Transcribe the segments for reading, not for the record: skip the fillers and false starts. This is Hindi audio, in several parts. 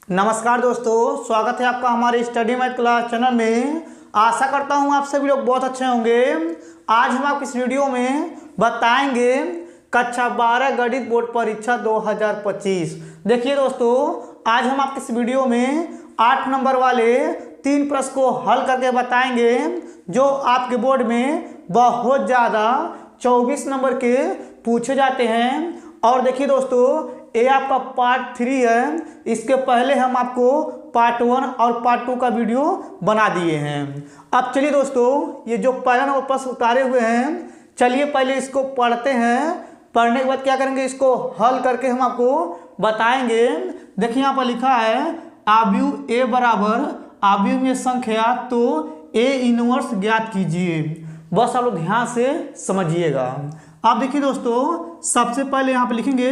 नमस्कार दोस्तों, स्वागत है आपका हमारे स्टडी मैथ क्लास चैनल में। आशा करता हूँ आप सभी लोग बहुत अच्छे होंगे। आज हम आपको इस वीडियो में बताएंगे कक्षा 12 गणित बोर्ड परीक्षा 2025। देखिए दोस्तों, आज हम आपके इस वीडियो में 8 नंबर वाले 3 प्रश्न को हल करके बताएंगे जो आपके बोर्ड में बहुत ज़्यादा 24 नंबर के पूछे जाते हैं। और देखिए दोस्तों, ये आपका पार्ट 3 है। इसके पहले हम आपको पार्ट 1 और पार्ट 2 का वीडियो बना दिए हैं। अब चलिए दोस्तों, ये जो पहला नंबर प्रश्न उतारे हुए हैं, चलिए पहले इसको पढ़ते हैं। पढ़ने के बाद क्या करेंगे, इसको हल करके हम आपको बताएंगे। देखिए यहाँ पर लिखा है आव्यूह ए बराबर आव्यूह में संख्या तो ए इनवर्स ज्ञात कीजिए। बस आप लोग ध्यान से समझिएगा। आप देखिए दोस्तों, सबसे पहले यहाँ पे लिखेंगे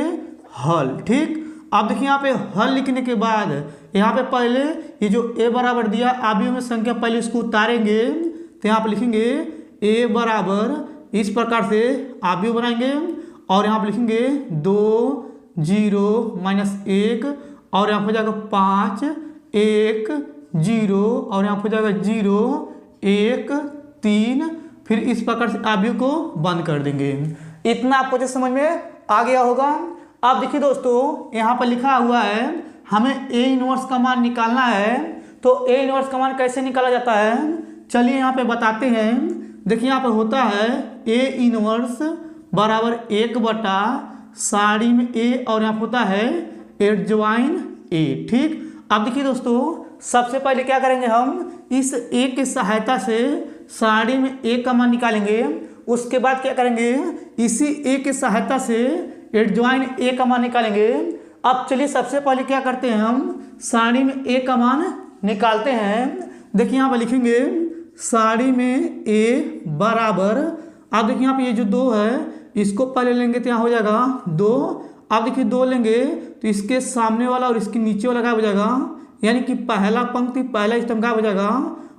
हल। ठीक, अब देखिए यहाँ पे हल लिखने के बाद यहाँ पे पहले ये जो ए बराबर दिया आव्यूह में संख्या, पहले इसको उतारेंगे तो यहाँ पे लिखेंगे ए बराबर इस प्रकार से आव्यूह बनाएंगे और यहाँ पे लिखेंगे 2 0 -1 और यहाँ पे हो जाएगा 5 1 0 और यहाँ पे हो जाएगा 0 1 3। फिर इस प्रकार से आव्यूह को बंद कर देंगे। इतना आपको जो समझ में आ गया होगा। अब देखिए दोस्तों, यहाँ पर लिखा हुआ है हमें ए इनवर्स का मान निकालना है। तो ए इनवर्स का मान कैसे निकाला जाता है, चलिए यहाँ पे बताते हैं। देखिए यहाँ पर होता है ए इनवर्स बराबर 1 साड़ी में ए और यहाँ पर होता है एडजॉइन ए। ठीक, अब देखिए दोस्तों, सबसे पहले क्या करेंगे, हम इस ए की सहायता से साड़ी में ए का मान निकालेंगे। उसके बाद क्या करेंगे, इसी ए की सहायता से एडजॉइन ए का मान निकालेंगे। अब चलिए सबसे पहले क्या करते हैं, हम साड़ी में ए का मान निकालते हैं। देखिए यहाँ पर लिखेंगे साड़ी में ए बराबर, अब देखिए यहाँ पे ये जो 2 है इसको पहले लेंगे तो यहाँ हो जाएगा 2। अब देखिए 2 लेंगे तो इसके सामने वाला और इसके नीचे वाला गायब हो जाएगा, यानी कि पहला पंक्ति पहला स्तंभ गायब हो जाएगा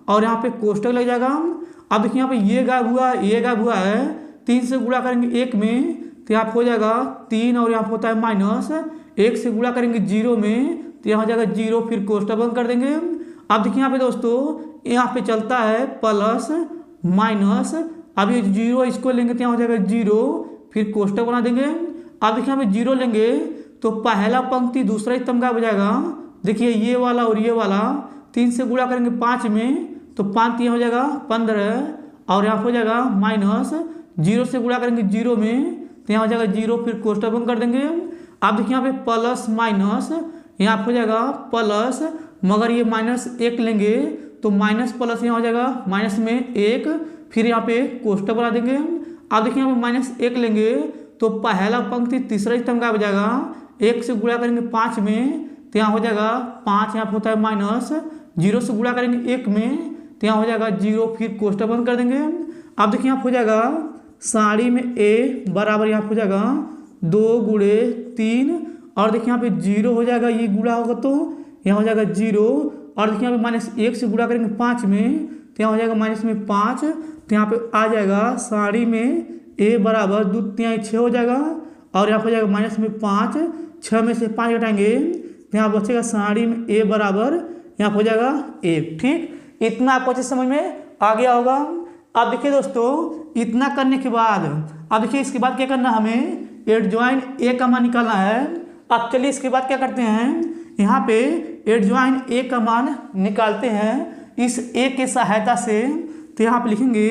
और यहाँ पे कोष्टक लग जाएगा। अब देखिए यहाँ पे ये गायब हुआ, ये गायब हुआ है। 3 से गुणा करेंगे 1 में तो यहाँ हो जाएगा 3 और यहाँ पे होता है माइनस। 1 से गुणा करेंगे 0 में तो यहाँ हो जाएगा 0, फिर कोष्टक बंद कर देंगे। अब देखिए यहाँ पे दोस्तों, यहाँ पे चलता है प्लस माइनस। अब ये 0 इसको लेंगे तो यहाँ हो जाएगा 0, फिर कोष्टक बना देंगे। अब देखिए यहाँ पे 0 लेंगे तो पहला पंक्ति दूसरा स्तंभ गायब हो जाएगा। देखिए ये वाला और ये वाला 3 से गुणा करेंगे 5 में तो 5 यहाँ हो जाएगा 15 और यहाँ हो जाएगा माइनस। 0 से गुणा करेंगे 0 में तो यहाँ हो जाएगा 0, फिर कोष्टक बंद कर देंगे। अब देखिए यहाँ पे प्लस माइनस, यहाँ हो जाएगा प्लस, मगर ये -1 लेंगे तो माइनस प्लस यहाँ हो जाएगा माइनस में 1, फिर यहाँ पे कोष्टक बना देंगे। अब देखिए यहाँ पे -1 लेंगे तो पहला पंक्ति तीसरा स्तंभ गायब हो जाएगा। 1 से गुणा करेंगे 5 में तो यहाँ हो जाएगा 5, यहाँ पे होता है माइनस। 0 से गुणा करेंगे 1 में तो यहाँ हो जाएगा 0, फिर कोष्टक बंद कर देंगे। अब देखिए यहाँ हो जाएगा साड़ी में ए बराबर यहाँ हो जाएगा 2 × 3 और देखिए यहाँ पे 0 हो जाएगा, ये गुणा होगा तो यहाँ हो जाएगा 0 और देखिए यहाँ पे -1 से गुणा करेंगे 5 में तो यहाँ हो जाएगा -5। तो यहाँ पे आ जाएगा साड़ी में ए बराबर 2 × 6 हो जाएगा और यहाँ हो जाएगा -5। 6 में से 5 घटाएंगे तो यहाँ बचेगा साड़ी में ए बराबर यहाँ हो जाएगा 1। ठीक, इतना आपको अच्छे समझ में आ गया होगा। अब देखिए दोस्तों, इतना करने के बाद अब देखिए इसके बाद क्या करना है, हमें एडजॉइन ए का मान निकालना है। अब चलिए इसके बाद क्या करते हैं, यहाँ पे एडजॉइन ए का मान निकालते हैं इस ए के सहायता से। तो यहाँ पे लिखेंगे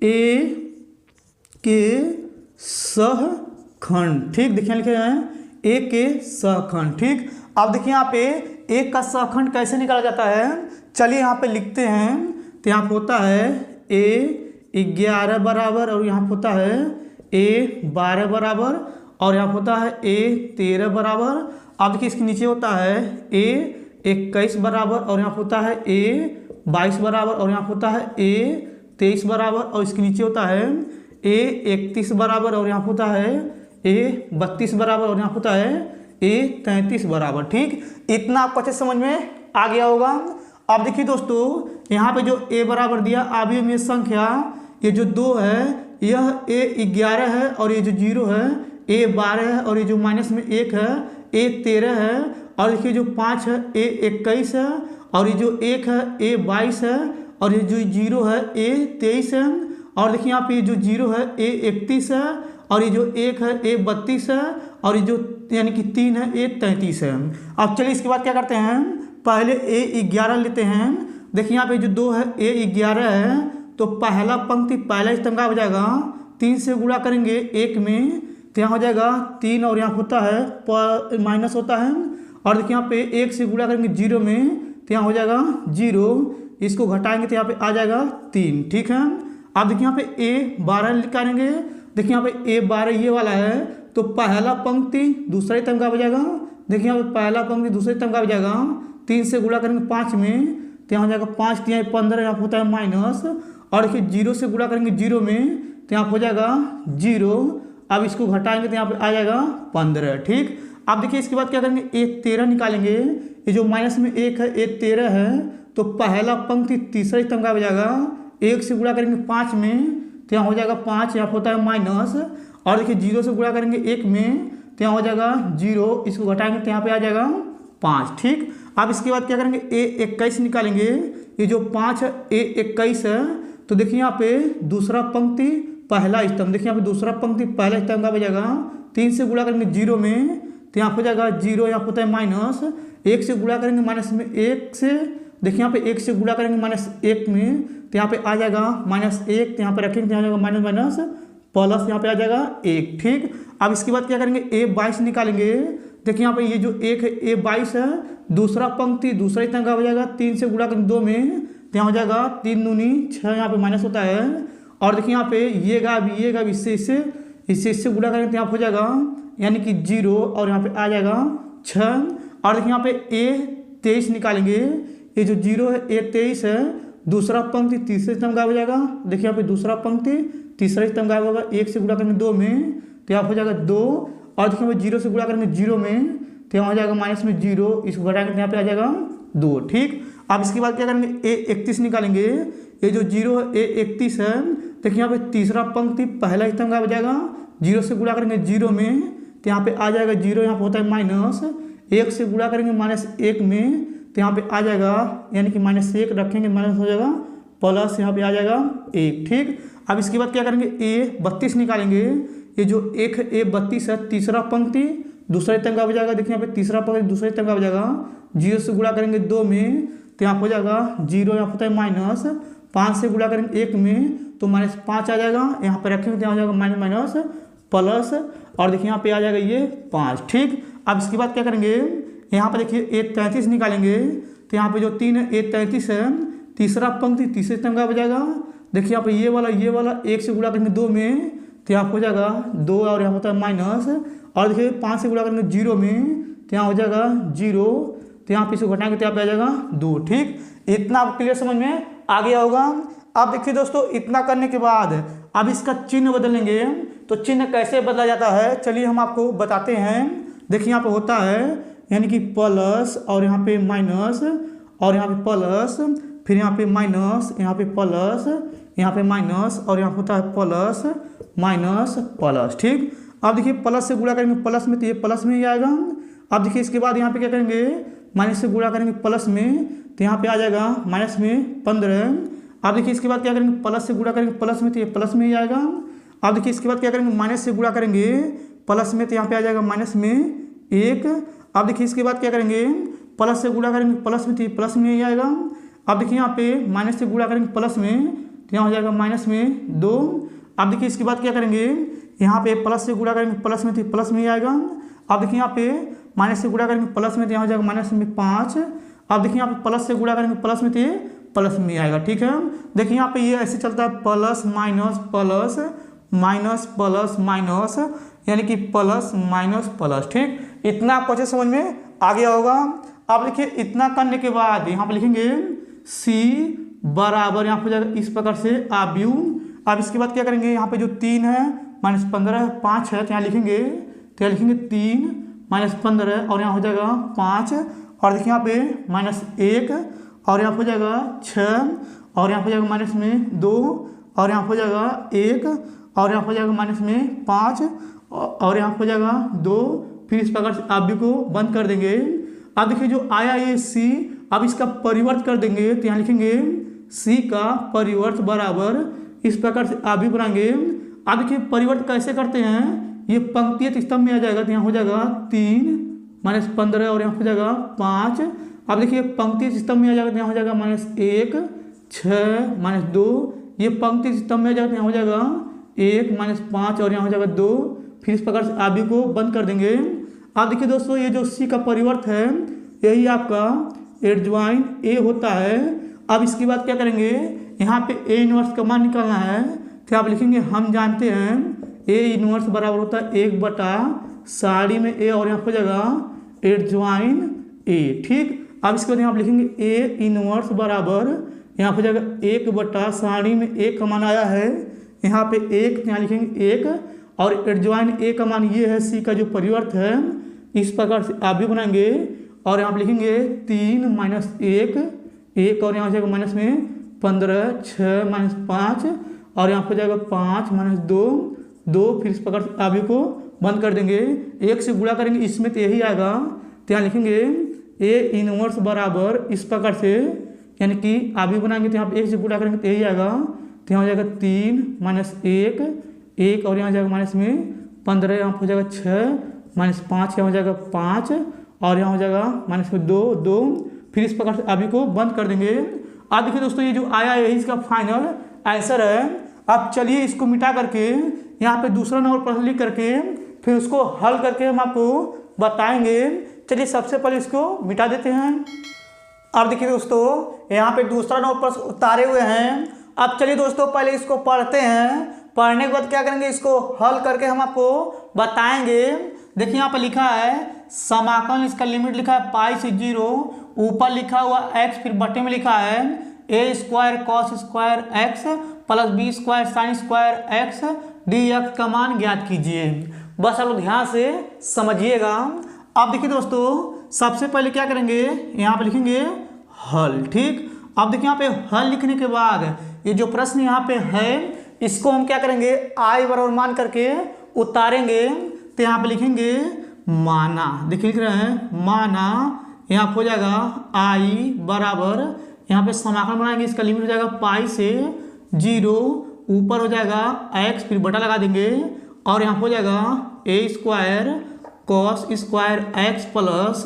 ए के सहखंड। ठीक, देखिए लिखे हैं ए के सहखंड। ठीक, अब देखिए यहाँ पे ए का सहखंड कैसे निकाला जाता है, चलिए यहाँ पे लिखते हैं। तो यहाँ पे होता है ए 11 बराबर और यहाँ होता है ए 12 बराबर और यहाँ होता है ए 13 बराबर। अब देखिए इसके नीचे होता है ए 21 बराबर और यहाँ होता है ए 22 बराबर और यहाँ होता है ए 23 बराबर और इसके नीचे होता है ए 31 बराबर और यहाँ होता है ए 32 बराबर और यहाँ होता है ए 33 बराबर। ठीक, इतना आपको अच्छे समझ में आ गया होगा। अब देखिए दोस्तों, यहाँ पे जो ए बराबर दिया आव्यूह में संख्या, ये जो 2 है यह ए 11 है और ये जो 0 है ए 12 है और ये जो माइनस में 1 है ए 13 है और देखिए जो 5 है ए 21 है, और ये जो 1 है ए 22 है, और ये जो 0 है ए 23 है, और देखिए यहाँ पे जो 0 है ए 31 है, और ये जो 1 है ए 32 है, और ये जो यानी कि 3 है ए 33 है। अब चलिए इसके बाद क्या करते हैं, पहले ए 11 लेते हैं। देखिए यहाँ पे जो 2 है ए 11 है, तो पहला पंक्ति पहला स्तंभ का हो जाएगा 3 से गुणा करेंगे 1 में, तो यहाँ हो जाएगा 3, और यहाँ होता है माइनस होता है, और देखिए यहाँ पे 1 से गुणा करेंगे 0 में, तो यहाँ हो जाएगा 0, इसको घटाएंगे तो यहाँ पे आ जाएगा 3। ठीक है, अब देखिए यहाँ पे ए 12 निकालेंगे। देखिए यहाँ पे ए 12 ये वाला है, तो पहला पंक्ति दूसरा स्तंभ का हो जाएगा। देखिए यहाँ पे पहला पंक्ति दूसरे स्तंभ का हो जाएगा, 3 से गुणा करेंगे 5 में, तो यहाँ हो जाएगा 5 3 15, यहाँ होता है माइनस, और देखिए 0 से गुणा करेंगे 0 में, तो यहाँ हो जाएगा 0। अब इसको घटाएंगे तो यहाँ पे आ जाएगा 15। ठीक, अब देखिए इसके बाद क्या करेंगे, ए 13 निकालेंगे। ये जो माइनस में 1 है ए 13 है, तो पहला पंक्ति तीसरा स्तंभ का हो जाएगा, 1 से गुणा करेंगे 5 में, तो यहाँ हो जाएगा 5, यहाँ होता है माइनस, और देखिए 0 से गुणा करेंगे 1 में, तो यहाँ हो जाएगा 0, इसको घटाएंगे तो यहाँ पे आ जाएगा 5। ठीक, अब इसके बाद क्या करेंगे, ए 21 निकालेंगे। ये जो 5 है ए 21 है, तो देखिए यहाँ पे दूसरा पंक्ति पहला स्तंभ, देखिए यहाँ पे दूसरा पंक्ति पहला स्तंभ का हो जाएगा, 3 से गुणा करेंगे 0 में, तो यहाँ हो जाएगा 0, यहाँ होता है माइनस, 1 से गुणा करेंगे माइनस में 1 से, देखिए यहाँ पे 1 से गुणा करेंगे -1 में, तो यहाँ पे आ जाएगा -1, तो यहाँ पे रखेंगे तो यहाँ जाएगा माइनस माइनस प्लस, यहाँ पे आ जाएगा 1। ठीक, अब इसके बाद क्या करेंगे, ए 22 निकालेंगे। देखिए यहाँ पे ये जो 1 है ए 22 है, दूसरा पंक्ति दूसरा स्तंभ का हो जाएगा, 3 से गुणा करेंगे 2 में, तो यहाँ हो जाएगा 3 दूनी 6, यहाँ पे माइनस होता है, और देखिए यहाँ पे ये गा इससे गुणा करेंगे तो यहाँ हो जाएगा यानी कि 0, और यहाँ पे आ जाएगा 6। और देखिए यहाँ पे ए 23 निकालेंगे। ये जो 0 है ए 23 है, दूसरा पंक्ति तीसरे स्तंभ का हो जाएगा। देखिए यहाँ पे दूसरा पंक्ति तीसरा स्तंभ का होगा, 1 से गुणा करेंगे 2 में, तो यहाँ हो जाएगा 2, और देखिए 0 से गुणा करेंगे 0 में, तो यहाँ हो जाएगा माइनस में 0, इसको घटाएंगे तो यहाँ पे आ जाएगा 2। ठीक, अब इसके बाद क्या करेंगे, ए 31 निकालेंगे। ये जो 0 है ए 31 है, देखिए यहाँ पे तीसरा पंक्ति पहला स्तंभ का हो जाएगा, 0 से गुणा करेंगे 0 में, तो यहाँ पे आ जाएगा 0, यहाँ पे होता है माइनस, 1 से गुणा करेंगे -1 में, तो यहाँ पे आ जाएगा यानी कि -1 रखेंगे माइनस हो जाएगा प्लस, यहाँ पे आ जाएगा 1। ठीक, अब इसके बाद क्या करेंगे, ए 32 निकालेंगे। ये जो 1 है ए 32 है, तीसरा पंक्ति दूसरा स्तंभ का हो जाएगा। देखिए यहाँ पे तीसरा पंक्ति दूसरा स्तंभ का हो जाएगा, 0 से गुणा करेंगे 2 में, तो यहाँ हो जाएगा 0, यहाँ होता है माइनस, 5 से गुणा करेंगे 1 में, तो -5 आ जाएगा, यहाँ पे रखेंगे तो यहाँ हो जाएगा माइनस माइनस प्लस, और देखिए यहाँ पे आ जाएगा ये 5। ठीक, अब इसके बाद क्या करेंगे, यहाँ पे देखिए ए 33 निकालेंगे। तो यहाँ पे जो 3 है ए 33 है, तीसरा पंक्ति तीसरे स्तंभ का हो जाएगा। देखिए यहाँ पे ये वाला 1 से गुणा करेंगे 2 में, तो यहाँ हो जाएगा 2, और यहाँ होता है माइनस, और देखिए 5 से गुणा करेंगे 0 में, तो यहाँ हो जाएगा 0, तो यहाँ पे इसको घटाएंगे तो यहाँ पे आ जाएगा 2। ठीक, इतना आप क्लियर समझ में आ गया होगा। अब देखिए दोस्तों, इतना करने के बाद अब इसका चिन्ह बदलेंगे। तो चिन्ह कैसे बदला जाता है, चलिए हम आपको बताते हैं। देखिए यहाँ पे होता है यानी कि प्लस, और यहाँ पे माइनस, और यहाँ पे प्लस, फिर यहाँ पे माइनस, यहाँ पे प्लस, यहाँ पे माइनस, और यहाँ होता है प्लस माइनस प्लस। ठीक, अब देखिए प्लस से गुणा करेंगे प्लस में, तो ये प्लस में ही आएगा। अब देखिए इसके बाद यहाँ पे क्या करेंगे, माइनस से गुणा करेंगे प्लस में, तो यहाँ पे आ जाएगा माइनस में 15। अब देखिए इसके बाद क्या करेंगे, प्लस से गुणा करेंगे प्लस में, तो ये प्लस में ही आएगा। अब देखिए इसके बाद क्या करेंगे, माइनस से गुणा करेंगे प्लस में, तो यहाँ पे आ जाएगा माइनस में 1। अब देखिए इसके बाद क्या करेंगे, प्लस से गुणा करेंगे प्लस में, तो ये प्लस में ही आएगा। अब देखिए यहाँ पे माइनस से गुणा करेंगे प्लस में, तो यहाँ हो जाएगा माइनस में 2। अब देखिए इसके बाद क्या करेंगे, यहाँ पे प्लस से गुणा करेंगे प्लस में, तो प्लस में ही आएगा। अब देखिए यहाँ पे माइनस से गुणा करेंगे प्लस में, तो यहाँ हो जाएगा माइनस में 5। अब देखिए यहाँ पे प्लस से गुणा करेंगे प्लस में, तो ये प्लस में आएगा। ठीक है, देखिए यहाँ पे ये ऐसे चलता है, plus minus plus minus plus minus, यानी कि प्लस माइनस प्लस। ठीक, इतना आपको अच्छे समझ में आ गया होगा। अब देखिए इतना करने के बाद यहाँ पे लिखेंगे C बराबर, यहाँ पे जाएगा इस प्रकार से आब्यू। अब इसके बाद क्या करेंगे, यहाँ पे जो 3 है -15 है, 5 है, तो यहाँ लिखेंगे, तो यहाँ लिखेंगे 3 -15, और यहाँ हो जाएगा 5, और देखिए यहाँ पे -1, और यहाँ हो जाएगा 6, और यहाँ हो जाएगा माइनस में 2, और यहाँ हो जाएगा 1, और यहाँ हो जाएगा माइनस में 5, और यहाँ हो जाएगा 2। फिर इस प्रकार से आब्यू को बंद कर देंगे। अब देखिए जो आया ये सी, अब इसका परिवर्त कर देंगे तो यहाँ लिखेंगे सी का परिवर्त बराबर इस प्रकार से आप भी बनाएंगे। अब देखिए परिवर्त कैसे करते हैं, ये पंक्तिय स्तंभ में आ जाएगा तो यहाँ हो जाएगा 3 माइनस 15 और यहाँ हो जाएगा 5। अब देखिए पंक्तिय स्तंभ में आ जाएगा तो यहाँ हो जाएगा -1 6 माइनस 2, ये पंक्तिय स्तंभ में आ जाएगा तो यहाँ हो जाएगा 1 माइनस 5 और यहाँ हो जाएगा 2। फिर इस प्रकार से आप भी को बंद कर देंगे। अब देखिए दोस्तों ये जो सी का परिवर्त है यही आपका एडजॉइन ए होता है। अब इसके बाद क्या करेंगे, यहाँ पे ए इनवर्स का मान निकालना है तो आप लिखेंगे हम जानते हैं ए इनवर्स बराबर होता है 1 बटा साड़ी में ए और यहाँ हो जाएगा एडजॉइन ए। ठीक, अब इसके बाद यहाँ आप लिखेंगे ए इनवर्स बराबर यहाँ हो जाएगा 1 बटा साड़ी में ए का मान आया है यहाँ पे 1, यहाँ लिखेंगे 1 और एडजॉइन ए का मान ये है सी का जो परिवर्त है। इस प्रकार से आप भी बनाएंगे और यहाँ पे लिखेंगे 3 माइनस 1 और यहाँ हो जाएगा माइनस में 15 6 माइनस 5 और यहाँ हो जाएगा 5 माइनस 2। फिर इस प्रकार से आप को बंद कर देंगे। 1 से गुणा करेंगे इसमें तो यही आएगा तो यहाँ लिखेंगे ए इनवर्स बराबर इस प्रकार से, यानी कि आप भी बनाएंगे तो यहाँ पे 1 से गुणा करेंगे तो यही आएगा तो यहाँ हो जाएगा 3 माइनस 1 और यहाँ जाएगा माइनस में 15, यहाँ हो जाएगा 6 माइनस 5, यहाँ हो जाएगा 5 और यहाँ हो जाएगा माइनस में 2। फिर इस प्रकार से अभी को बंद कर देंगे। अब देखिए दोस्तों ये जो आया है इसका फाइनल आंसर है। अब चलिए इसको मिटा करके यहाँ पे दूसरा नंबर प्रश्न लिख करके फिर उसको हल करके हम आपको बताएंगे। चलिए सबसे पहले इसको मिटा देते हैं। अब देखिए दोस्तों यहाँ पे दूसरा नंबर प्रश्न उतारे हुए हैं। अब चलिए दोस्तों पहले इसको पढ़ते हैं, पढ़ने के बाद क्या करेंगे इसको हल करके हम आपको बताएंगे। देखिए यहाँ पर लिखा है समाकलन, इसका लिमिट लिखा है पाई से 0, ऊपर लिखा हुआ x, फिर बटे में लिखा है a square cos square x plus b square sine square x dx का मान ज्ञात कीजिए। बस आप लोग ध्यान से समझिएगा। अब देखिए दोस्तों सबसे पहले क्या करेंगे, यहाँ पे लिखेंगे हल। ठीक, अब देखिए यहाँ पे हल लिखने के बाद ये जो प्रश्न यहाँ पे है इसको हम क्या करेंगे आई बराबर मान करके उतारेंगे। तो यहाँ पे लिखेंगे माना, देखिए लिख रहे हैं माना, यहाँ हो जाएगा आई बराबर, यहाँ पे समाकलन बनाएंगे, इसका लिमिट हो जाएगा पाई से 0, ऊपर हो जाएगा x, फिर बटा लगा देंगे और यहाँ हो जाएगा a square cos square x plus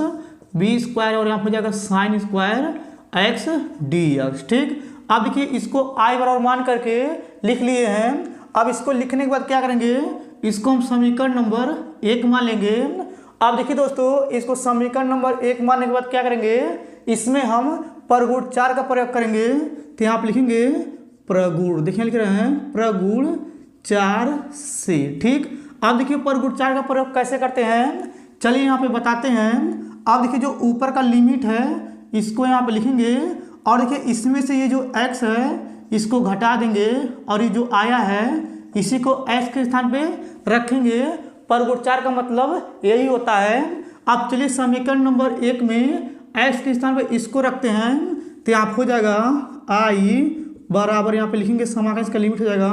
b square और यहाँ हो जाएगा साइन स्क्वायर x dx। ठीक, अब देखिए इसको आई बराबर मान करके लिख लिए हैं। अब इसको लिखने के बाद क्या करेंगे, इसको हम समीकरण नंबर 1 मान लेंगे। अब देखिए दोस्तों इसको समीकरण नंबर 1 मानने के बाद क्या करेंगे, इसमें हम प्रगुण 4 का प्रयोग करेंगे। तो यहाँ आप लिखेंगे प्रगुण, देखिए लिख रहे हैं प्रगुण 4 से। ठीक, अब देखिए प्रगुण 4 का प्रयोग कैसे करते हैं, चलिए यहाँ पे बताते हैं। अब देखिए जो ऊपर का लिमिट है इसको यहाँ पे लिखेंगे और देखिए इसमें से ये जो x है इसको घटा देंगे और ये जो आया है इसी को x के स्थान पे रखेंगे। प्रगुण 4 का मतलब यही होता है। अब चलिए समीकरण नंबर 1 में x के स्थान पे इसको रखते हैं तो यहाँ हो जाएगा i बराबर, यहाँ पे लिखेंगे समाकलन, इसका लिमिट हो जाएगा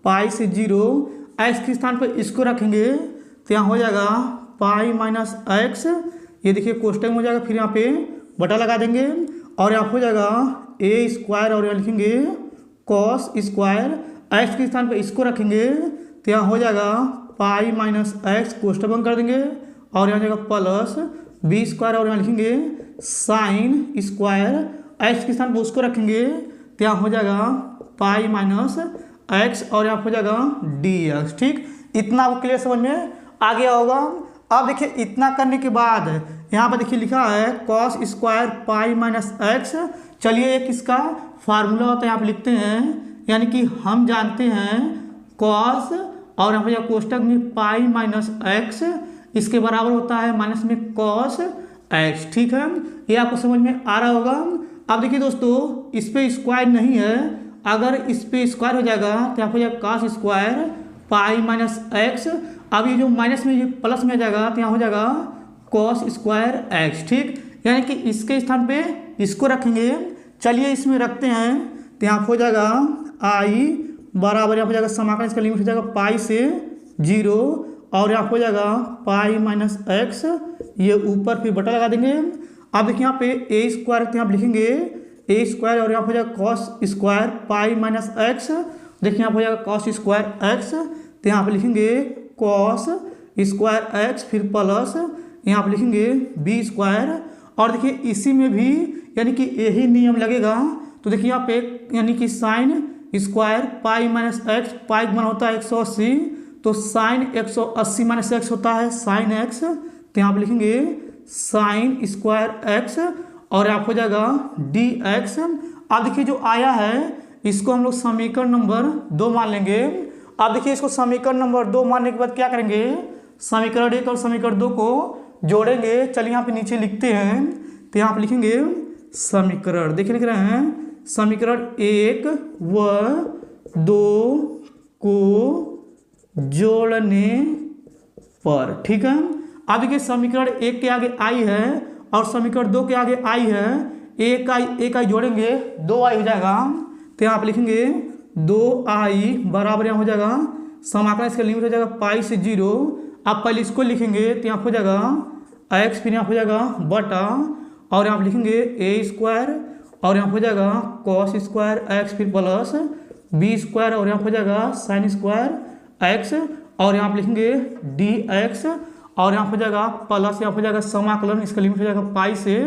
पाई से 0, x के स्थान पे इसको रखेंगे तो यहाँ हो जाएगा पाई माइनस x, ये देखिए कोष्टक में हो जाएगा, फिर यहाँ पे बटा लगा देंगे और यहाँ हो जाएगा a स्क्वायर और यहाँ लिखेंगे कॉस स्क्वायर, x के स्थान पे इसको रखेंगे तो यहाँ हो जाएगा पाई माइनस x, कोष्टक बंद कर देंगे और यहाँ जाएगा प्लस b स्क्वायर और यहाँ लिखेंगे साइन स्क्वायर, x के स्थान पे उसको रखेंगे तो यहाँ हो जाएगा पाई माइनस x और यहाँ हो जाएगा dx। ठीक, इतना आपको क्लियर समझ में आ गया होगा। अब देखिए इतना करने के बाद यहाँ पर देखिए लिखा है cos square pi minus x। चलिए एक इसका फार्मूला होता है यहाँ पे लिखते हैं, यानी कि हम जानते हैं कॉस और यहाँ पर कोष्टक में पाई माइनस x, इसके बराबर होता है माइनस में कॉस x। ठीक है, ये आपको समझ में आ रहा होगा। अब देखिए दोस्तों इस पे स्क्वायर नहीं है, अगर इस पे स्क्वायर हो जाएगा तो यहाँ पर जाएगा cos square pi minus x। अब ये जो माइनस में ये प्लस में आ जाएगा तो यहाँ हो जाएगा कॉस स्क्वायर x। ठीक, यानी कि इसके स्थान पे इसको रखेंगे। चलिए इसमें रखते हैं तो यहाँ हो जाएगा i बराबर, यहाँ हो जाएगा समाकलन, इसका लिमिट हो जाएगा पाई से 0 और यहाँ हो जाएगा पाई माइनस x ये ऊपर फिर बटा लगा देंगे। अब देखिए यहाँ पे ए स्क्वायर तो यहाँ पे लिखेंगे ए स्क्वायर और यहाँ पर हो जाएगा cos square pi minus x. देखिए यहाँ पर हो जाएगा कॉस स्क्वायर एक्स, तो यहाँ पे लिखेंगे कॉस स्क्वायर एक्स फिर प्लस यहाँ पे लिखेंगे बी स्क्वायर। और देखिए इसी में भी यानी कि यही नियम लगेगा। तो देखिए यहाँ पे यानी कि sine square pi minus X, pi मान होता है 180, तो साइन 180 माइनस एक्स होता है साइन एक्स, तो यहाँ पे लिखेंगे साइन स्क्वायर एक्स और यहाँ हो जाएगा डी एक्स। अब देखिए जो आया है इसको हम लोग समीकरण नंबर 2 मान लेंगे। अब देखिए इसको समीकरण नंबर 2 मानने के बाद क्या करेंगे, समीकरण 1 और समीकरण 2 को जोड़ेंगे। चलिए यहाँ पे नीचे लिखते हैं, तो यहाँ पे लिखेंगे समीकरण, देखिए लिख रहे हैं समीकरण 1 व 2 को जोड़ने पर, ठीक है। अब देखिए समीकरण 1 के आगे आई है और समीकरण 2 के आगे आई है, एक आई जोड़ेंगे 2i हो जाएगा, तो यहाँ पे लिखेंगे 2i बराबर यहाँ हो जाएगा समाकलन इसका लिमिट हो जाएगा पाई से 0। अब पहले इसको लिखेंगे तो यहाँ हो जाएगा x, फिर यहाँ हो जाएगा बटा और यहाँ पे लिखेंगे ए स्क्वायर और यहाँ हो जाएगा कॉस स्क्वायर एक्स फिर प्लस बी स्क्वायर और यहाँ हो जाएगा साइन स्क्वायर एक्स और यहाँ पे लिखेंगे डी एक्स और यहाँ हो जाएगा प्लस यहाँ हो जाएगा समाकलन इसका लिमिट हो जाएगा पाई से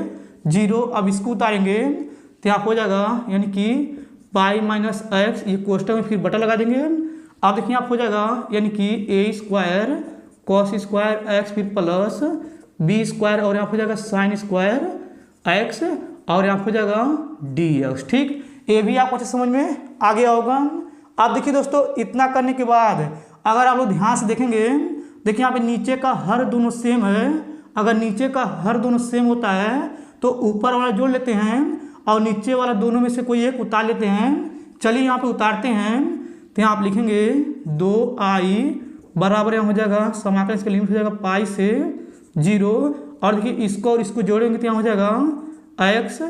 0। अब इसको उतारेंगे तो यहाँ हो जाएगा यानी कि पाई माइनस एक्स, ये कोष्टक में फिर बटा लगा देंगे। अब देखिए आप हो जाएगा यानी कि ए स्क्वायर कॉस स्क्वायर एक्स फिर प्लस बी स्क्वायर और यहाँ हो जाएगा साइन स्क्वायर एक्स और यहाँ हो जाएगा डी एक्स, ठीक। ये भी आपको अच्छे समझ में आ गया होगा। अब देखिए दोस्तों इतना करने के बाद अगर आप लोग ध्यान से देखेंगे, देखिए यहाँ पे नीचे का हर दोनों सेम है। अगर नीचे का हर दोनों सेम होता है तो ऊपर वाला जोड़ लेते हैं और नीचे वाला दोनों में से कोई एक उतार लेते हैं। चलिए यहाँ पे उतारते हैं, तो यहाँ आप लिखेंगे 2i बराबर यहाँ हो जाएगा समाकलन इसका लिमिट हो जाएगा पाई से 0 और देखिए इसको और इसको जोड़ेंगे तो यहाँ हो जाएगा x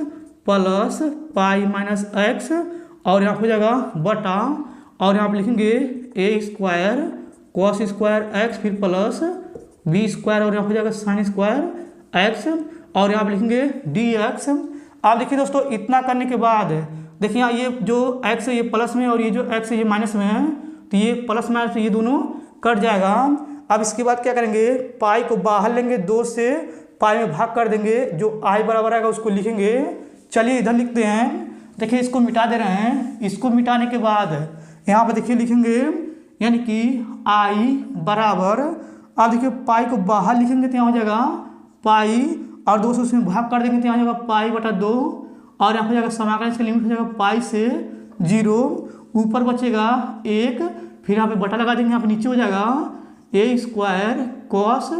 plus pi minus x और यहाँ हो जाएगा बटा और यहाँ पे लिखेंगे ए स्क्वायर कॉस स्क्वायर एक्स फिर प्लस बी स्क्वायर और यहाँ हो जाएगा साइन स्क्वायर एक्स और यहाँ पे लिखेंगे डी एक्स। अब देखिए दोस्तों इतना करने के बाद देखिए यहाँ ये जो x है ये प्लस में और ये जो x है ये माइनस में है, तो ये प्लस माइनस ये दोनों कट जाएगा। अब इसके बाद क्या करेंगे, पाई को बाहर लेंगे 2 से पाई में भाग कर देंगे, जो i बराबर आएगा उसको लिखेंगे। चलिए इधर लिखते हैं, देखिए इसको मिटा दे रहे हैं। इसको मिटाने के बाद यहाँ पर देखिए लिखेंगे यानी कि i बराबर, अब देखिए पाई को बाहर लिखेंगे तो यहाँ हो जाएगा पाई और 2 से उसमें भाग कर देंगे तो यहाँ हो जाएगा पाई बटा 2 और यहाँ हो जाएगा समाकलन इसका लिमिट हो जाएगा पाई से 0। ऊपर बचेगा 1, फिर यहाँ पे बटा लगा देंगे, यहाँ पे नीचे हो जाएगा A square cos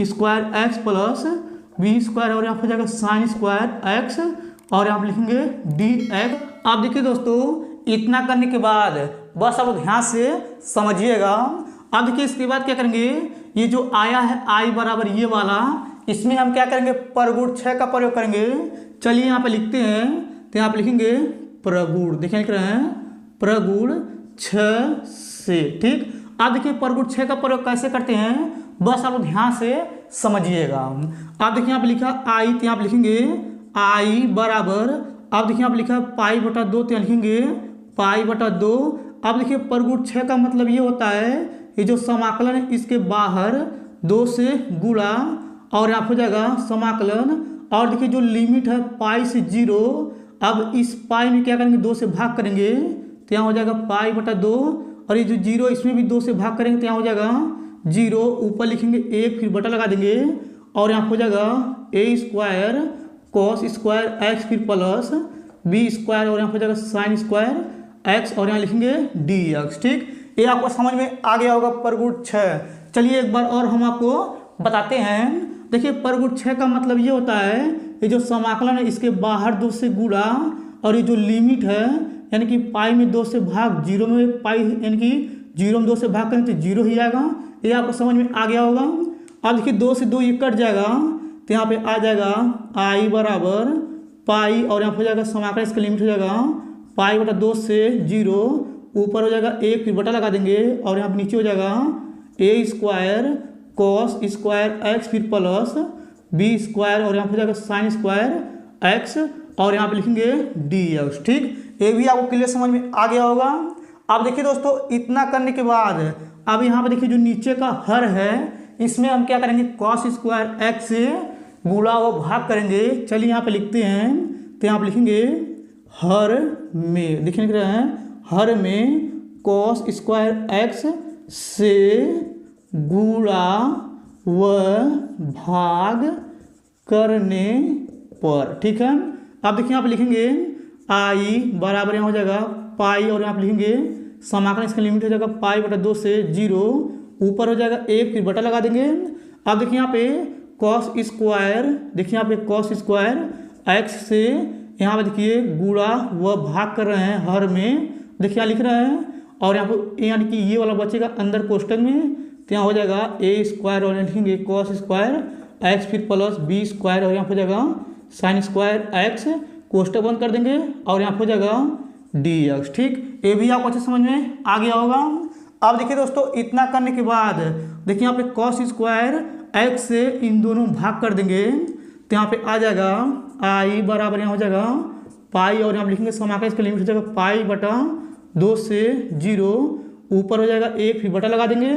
square X plus B square और यहाँ पे हो जाएगा साइन स्क्वायर एक्स और यहाँ पे लिखेंगे डी एक्स। अब देखिए दोस्तों इतना करने के बाद बस आप ध्यान से समझिएगा। अब देखिए इसके बाद क्या करेंगे, ये जो आया है आई बराबर ये वाला, इसमें हम क्या करेंगे परगुण 6 का प्रयोग करेंगे। चलिए यहाँ पे लिखते हैं, तो यहाँ पे लिखेंगे प्रगुण, देखिए लिख रहे हैं प्रगुण 6 से, ठीक। अब देखिए प्रगुण 6 का प्रयोग कैसे करते हैं बस आप ध्यान से समझिएगा। अब देखिए यहाँ पे लिखा आई, तो यहाँ पे लिखेंगे आई बराबर, अब देखिए यहाँ पे लिखा पाई बटा 2, तो यहाँ लिखेंगे पाई बटा 2। अब देखिए प्रगुण 6 का मतलब ये होता है ये जो समाकलन है इसके बाहर 2 से गुणा और यहाँ हो जाएगा समाकलन और देखिए जो लिमिट है पाई से 0। अब इस पाई में क्या करेंगे 2 से भाग करेंगे तो यहाँ हो जाएगा पाई बटा 2 और ये जो 0 इसमें भी 2 से भाग करेंगे तो यहाँ हो जाएगा 0। ऊपर लिखेंगे 1 फिर बटा लगा देंगे और यहाँ हो जाएगा A square cos square x फिर प्लस बी स्क्वायर और यहाँ हो जाएगा साइन स्क्वायर एक्स और यहाँ लिखेंगे डी एक्स, ठीक। ये आपको समझ में आ गया होगा प्रगुण 6। चलिए एक बार और हम आपको बताते हैं। देखिए प्रगुण 6 का मतलब ये होता है ये जो समाकलन है इसके बाहर 2 से गुणा और ये जो लिमिट है यानी कि पाई में 2 से भाग 0 में पाई यानी कि 0 में 2 से भाग करें तो 0 ही आएगा। ये आपको समझ में आ गया होगा। अब देखिए 2 से 2 ये कट जाएगा तो यहाँ पे आ जाएगा आई बराबर पाई और यहाँ हो जाएगा समाकलन इसका लिमिट हो जाएगा पाई बटा 2 से 0। ऊपर हो जाएगा 1 फिर बटा लगा देंगे और यहाँ पे नीचे हो जाएगा A square cos square x फिर प्लस बी स्क्वायर और यहाँ पे हो जाएगा साइन स्क्वायर एक्स और यहाँ पे लिखेंगे डी एक्स। ठीक, ये भी आपको क्लियर समझ में आ गया होगा। अब देखिए दोस्तों, इतना करने के बाद अब यहाँ पे देखिए जो नीचे का हर है इसमें हम क्या करेंगे, कॉस स्क्वायर एक्स से गुणा व भाग करेंगे। चलिए यहाँ पे लिखते हैं, तो यहाँ पे लिखेंगे हर में, देखिए लिख रहे हैं हर में कॉस स्क्वायर एक्स से गुणा व भाग करने पर। ठीक है, अब देखिए यहाँ पे लिखेंगे आई बराबर यहाँ हो जाएगा पाई और यहाँ पे लिखेंगे समाकलन, इसका लिमिट हो जाएगा पाई बटा 2 से 0, ऊपर हो जाएगा 1 फिर बटा लगा देंगे। अब देखिए यहाँ पे कॉस स्क्वायर, देखिए यहाँ पे कॉस स्क्वायर एक्स से यहाँ पे देखिए गुणा व भाग कर रहे हैं हर में, देखिए यहाँ लिख रहे हैं और यहाँ पे यानी कि ये वाला बचेगा अंदर कोष्टक में, तो यहाँ हो जाएगा ए स्क्वायर और लिखेंगे कॉस स्क्वायर एक्स फिर प्लस बी स्क्वायर और यहाँ पे हो जाएगा साइन स्क्वायर एक्स, कोष्टक बंद कर देंगे और यहाँ पे हो जाएगा डी एक्स। ठीक, ये भी आपको अच्छे समझ में आ गया होगा। अब देखिए दोस्तों, इतना करने के बाद देखिए यहाँ पे कॉस स्क्वायर एक्स से इन दोनों भाग कर देंगे, तो यहाँ पे आ जाएगा आई बराबर यहाँ हो जाएगा पाई और यहाँ पे लिखेंगे समाकलन, इसका लिमिट हो जाएगा पाई बटा 2 से 0, ऊपर हो जाएगा 1 फिर बटा लगा देंगे।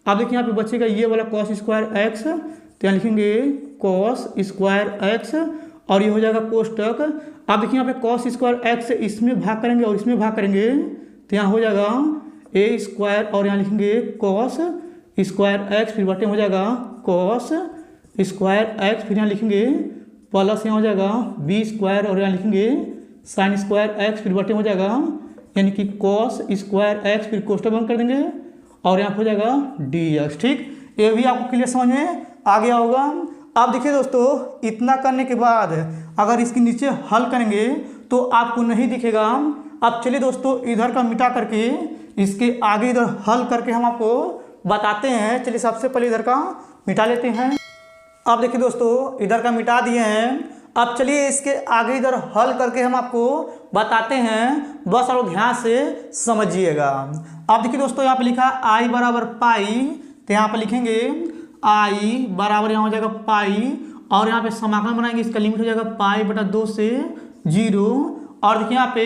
अब देखिए यहाँ पे बचेगा ये वाला कॉस स्क्वायर एक्स, तो यहाँ लिखेंगे कॉस स्क्वायर एक्स और ये हो जाएगा कोष्टक। अब देखिए यहाँ पे कॉस स्क्वायर एक्स से इसमें भाग करेंगे और इसमें भाग करेंगे, तो यहाँ हो जाएगा ए स्क्वायर और यहाँ लिखेंगे कॉस स्क्वायर एक्स फिर बटे हो जाएगा कॉस स्क्वायर एक्स, फिर यहाँ लिखेंगे प्लस यहाँ हो जाएगा बी स्क्वायर और यहाँ लिखेंगे साइन स्क्वायर एक्स फिर बटे हो जाएगा यानी कि कॉस स्क्वायर एक्स, फिर कोष्टक बंद कर देंगे और यहाँ पे हो जाएगा डी एक्स। ठीक, ये भी आपको क्लियर समझ में आ गया होगा। अब देखिए दोस्तों, इतना करने के बाद अगर इसके नीचे हल करेंगे तो आपको नहीं दिखेगा। अब चलिए दोस्तों, इधर का मिटा करके इसके आगे इधर हल करके हम आपको बताते हैं। चलिए सबसे पहले इधर का मिटा लेते हैं। अब देखिए दोस्तों, इधर का मिटा दिए हैं। अब चलिए इसके आगे इधर हल करके हम आपको बताते हैं, बस आप ध्यान से समझिएगा। अब देखिए दोस्तों, यहाँ पे लिखा आई बराबर पाई, तो यहाँ पे लिखेंगे आई बराबर यहाँ हो जाएगा पाई और यहाँ पे समाकलन बनाएंगे, इसका लिमिट हो जाएगा पाई बटा 2 से 0, और देखिए यहाँ पे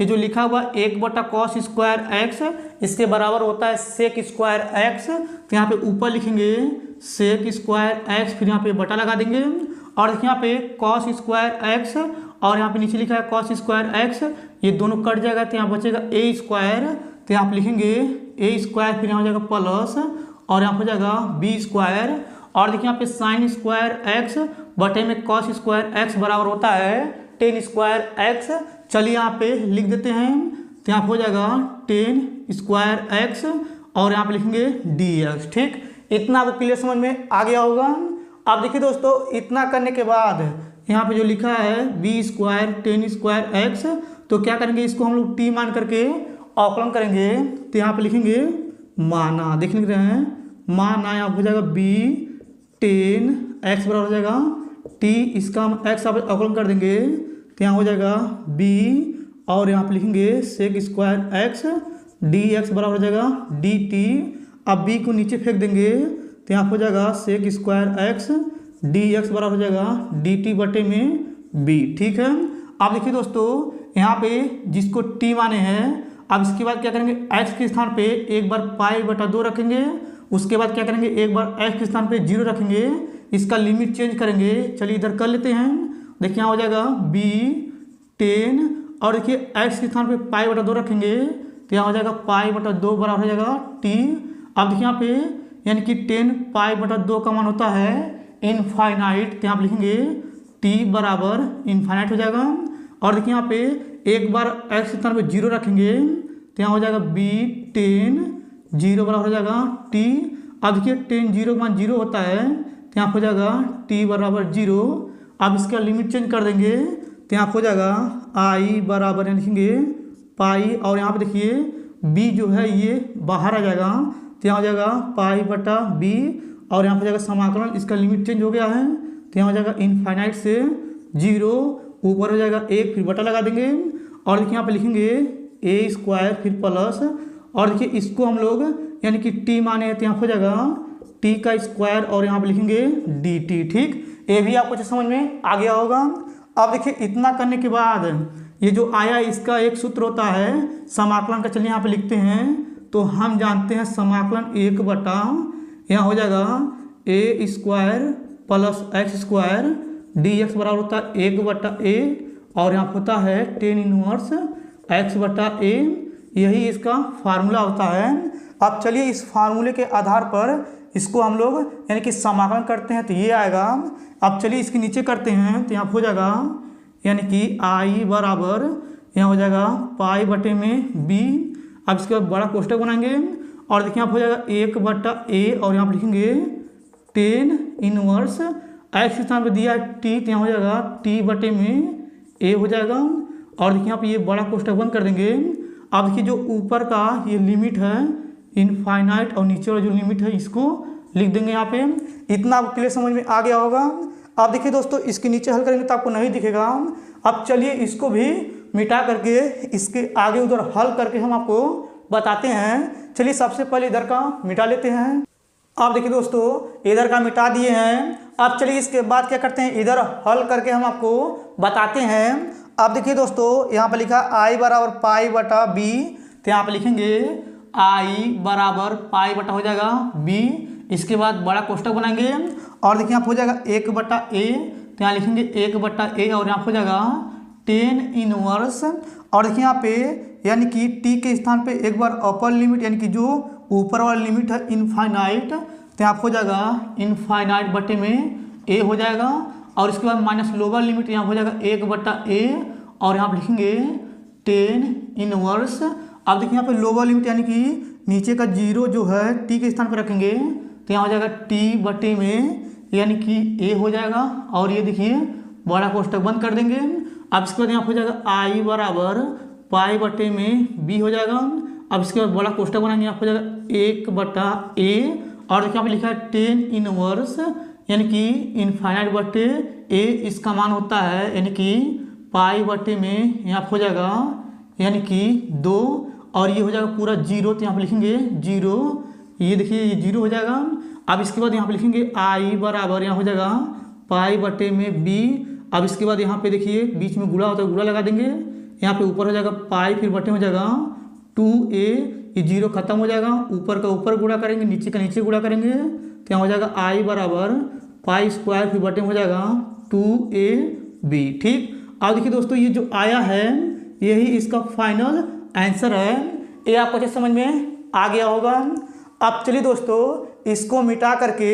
ये जो लिखा हुआ 1 बटा कॉस स्क्वायर एक्स इसके बराबर होता है सेक स्क्वायर एक्स, तो यहाँ पे ऊपर लिखेंगे सेक स्क्वायर एक्स फिर यहाँ पे बटा लगा देंगे और देखिए यहाँ पे कॉस स्क्वायर एक्स और यहाँ पे नीचे लिखा है कॉस स्क्वायर एक्स, ये दोनों कट जाएगा तो यहाँ बचेगा ए स्क्वायर, तो यहाँ पे लिखेंगे ए स्क्वायर फिर यहाँ हो जाएगा प्लस और यहाँ हो जाएगा बी स्क्वायर और देखिए यहाँ पे साइन स्क्वायर एक्स बटे में कॉस स्क्वायर एक्स बराबर होता है टेन स्क्वायर एक्स। चलिए यहाँ पे लिख देते हैं, तो यहाँ हो जाएगा टेन स्क्वायर एक्स और यहाँ पे लिखेंगे डी एक्स। ठीक, इतना आपको क्लियर समझ में आ गया होगा। अब देखिए दोस्तों, इतना करने के बाद यहाँ पे जो लिखा है b square tan square x, तो क्या करेंगे, इसको हम लोग टी मान करके अवकलन करेंगे, तो यहाँ पे लिखेंगे माना, देख लिख रहे हैं माना, यहाँ हो जाएगा बी टेन एक्स बराबर हो जाएगा टी, इसका हम एक्स अवकलन कर देंगे तो यहाँ हो जाएगा बी और यहाँ पे लिखेंगे sec square x d x बराबर हो जाएगा डी टी। अब बी को नीचे फेंक देंगे तो यहाँ हो जाएगा sec square x d x बराबर हो जाएगा डी टी बटे में बी। ठीक है, अब देखिए दोस्तों, यहाँ पे जिसको टी माने हैं, अब इसके बाद क्या करेंगे, एक्स के स्थान पे एक बार पाई बटा 2 रखेंगे, उसके बाद क्या करेंगे एक बार एक्स के स्थान पे 0 रखेंगे, इसका लिमिट चेंज करेंगे। चलिए इधर कर लेते हैं, देखिए यहाँ हो जाएगा बी टेन और देखिए एक्स के स्थान पे पाई बटा 2 रखेंगे तो यहाँ हो जाएगा पाई बटा 2 बराबर हो जाएगा टी। अब देखिए यहाँ पे यानी कि 10 पाई बटा 2 का मान होता है इनफाइनाइट, तो यहाँ पे लिखेंगे टी बराबर इनफाइनाइट हो जाएगा और देखिए यहाँ पे एक बार एक्स के स्थान पे 0 रखेंगे तो यहाँ हो जाएगा बी 10 0 बराबर हो जाएगा टी। अब देखिए 10 0 का मान 0 होता है तो यहाँ हो जाएगा टी बराबर 0। अब इसका लिमिट चेंज कर देंगे तो यहाँ हो जाएगा आई बराबर लिखेंगे पाई और यहाँ पे देखिए बी जो है ये बाहर आ जाएगा तो यहाँ हो जाएगा पाई बटा बी और यहाँ हो जाएगा समाकलन, इसका लिमिट चेंज हो गया है तो यहाँ हो जाएगा इनफाइनाइट से 0, ऊपर हो जाएगा 1 फिर बटा लगा देंगे और देखिए यहाँ पे लिखेंगे ए स्क्वायर फिर प्लस और देखिए इसको हम लोग यानी कि टी माने तो यहाँ हो जाएगा टी का स्क्वायर और यहाँ पे लिखेंगे डी टी। ठीक, ये भी आपको समझ में आ गया होगा। अब देखिए इतना करने के बाद ये जो आया इसका एक सूत्र होता है समाकलन का, चलिए यहाँ पे लिखते हैं। तो हम जानते हैं समाकलन 1 यहाँ हो जाएगा A square plus X square D x बराबर होता है 1/a और यहाँ होता है टेन इनवर्स x/a, यही इसका फार्मूला होता है। अब चलिए इस फार्मूले के आधार पर इसको हम लोग यानी कि समाकलन करते हैं तो ये आएगा। अब चलिए इसके नीचे करते हैं तो यहाँ हो जाएगा यानी कि आई बराबर यहाँ हो जाएगा π/b। अब इसके बाद बड़ा कोष्टक बनाएंगे और देखिए यहाँ हो जाएगा 1/a और यहाँ पर लिखेंगे टेन इनवर्स एक्स स्थान पर दिया है t, तो यहाँ हो जाएगा t/a हो जाएगा। और देखिए यहाँ पे ये बड़ा कोष्टक बंद कर देंगे। अब देखिए जो ऊपर का ये लिमिट है इनफाइनाइट और नीचे वाला जो लिमिट है इसको लिख देंगे यहाँ पे। इतना आपको क्लियर समझ में आ गया होगा। अब देखिए दोस्तों इसके नीचे हल करेंगे तो आपको नहीं दिखेगा। अब चलिए इसको भी मिटा करके इसके आगे उधर हल करके हम आपको बताते हैं। चलिए सबसे पहले इधर का मिटा लेते हैं। अब देखिए दोस्तों इधर का मिटा दिए हैं। अब चलिए इसके बाद क्या करते हैं, इधर हल करके हम आपको बताते हैं। अब देखिए दोस्तों यहाँ पर लिखा i बराबर π/b, तो यहाँ पर लिखेंगे i बराबर π/ हो जाएगा b। इसके बाद बड़ा कोष्टक बनाएंगे और देखिए यहाँ हो जाएगा 1/a, तो यहाँ लिखेंगे 1/a और यहाँ हो जाएगा टेन इनवर्स। और देखिए यहाँ पे यानी कि t के स्थान पे एक बार अपर लिमिट यानी कि जो ऊपर वाला लिमिट है इनफाइनाइट, तो यहाँ हो जाएगा इनफाइनाइट बटे में a हो जाएगा। और इसके बाद माइनस लोअर लिमिट यहाँ हो जाएगा 1/a और यहाँ पर लिखेंगे टेन इनवर्स। अब देखिए यहाँ पे लोअर लिमिट यानी कि नीचे का 0 जो है t के स्थान पर रखेंगे तो यहाँ हो जाएगा t/a में यानी कि a हो जाएगा। और ये देखिए बड़ा कोष्टक बंद कर देंगे। अब इसके बाद यहाँ हो जाएगा i बराबर π/a में b हो जाएगा। अब इसके बाद बड़ा कोष्टक बनाएंगे, यहाँ हो जाएगा 1/a और देखिए यहाँ पे लिखा है टेन इनवर्स यानी कि इनफाइनाइट बटे a इसका मान होता है यानी कि π/a में यहाँ हो जाएगा यानी कि 2 और ये हो जाएगा पूरा 0, तो यहाँ पे लिखेंगे 0। ये देखिए ये 0 हो जाएगा। अब इसके बाद यहाँ पे लिखेंगे i बराबर यहाँ हो जाएगा π/a में b। अब इसके बाद यहाँ पे देखिए बीच में गुणा होता है, गुणा लगा देंगे। यहाँ पे ऊपर हो जाएगा पाई फिर बटे हो जाएगा 2a, ये 0 खत्म हो जाएगा। ऊपर का ऊपर गुणा करेंगे, नीचे का नीचे गुणा करेंगे तो यहाँ हो जाएगा i बराबर π² फिर बटे हो जाएगा 2ab। ठीक, अब देखिए दोस्तों ये जो आया है यही इसका फाइनल आंसर है। ये आपको अच्छे समझ में आ गया होगा। अब चलिए दोस्तों इसको मिटा करके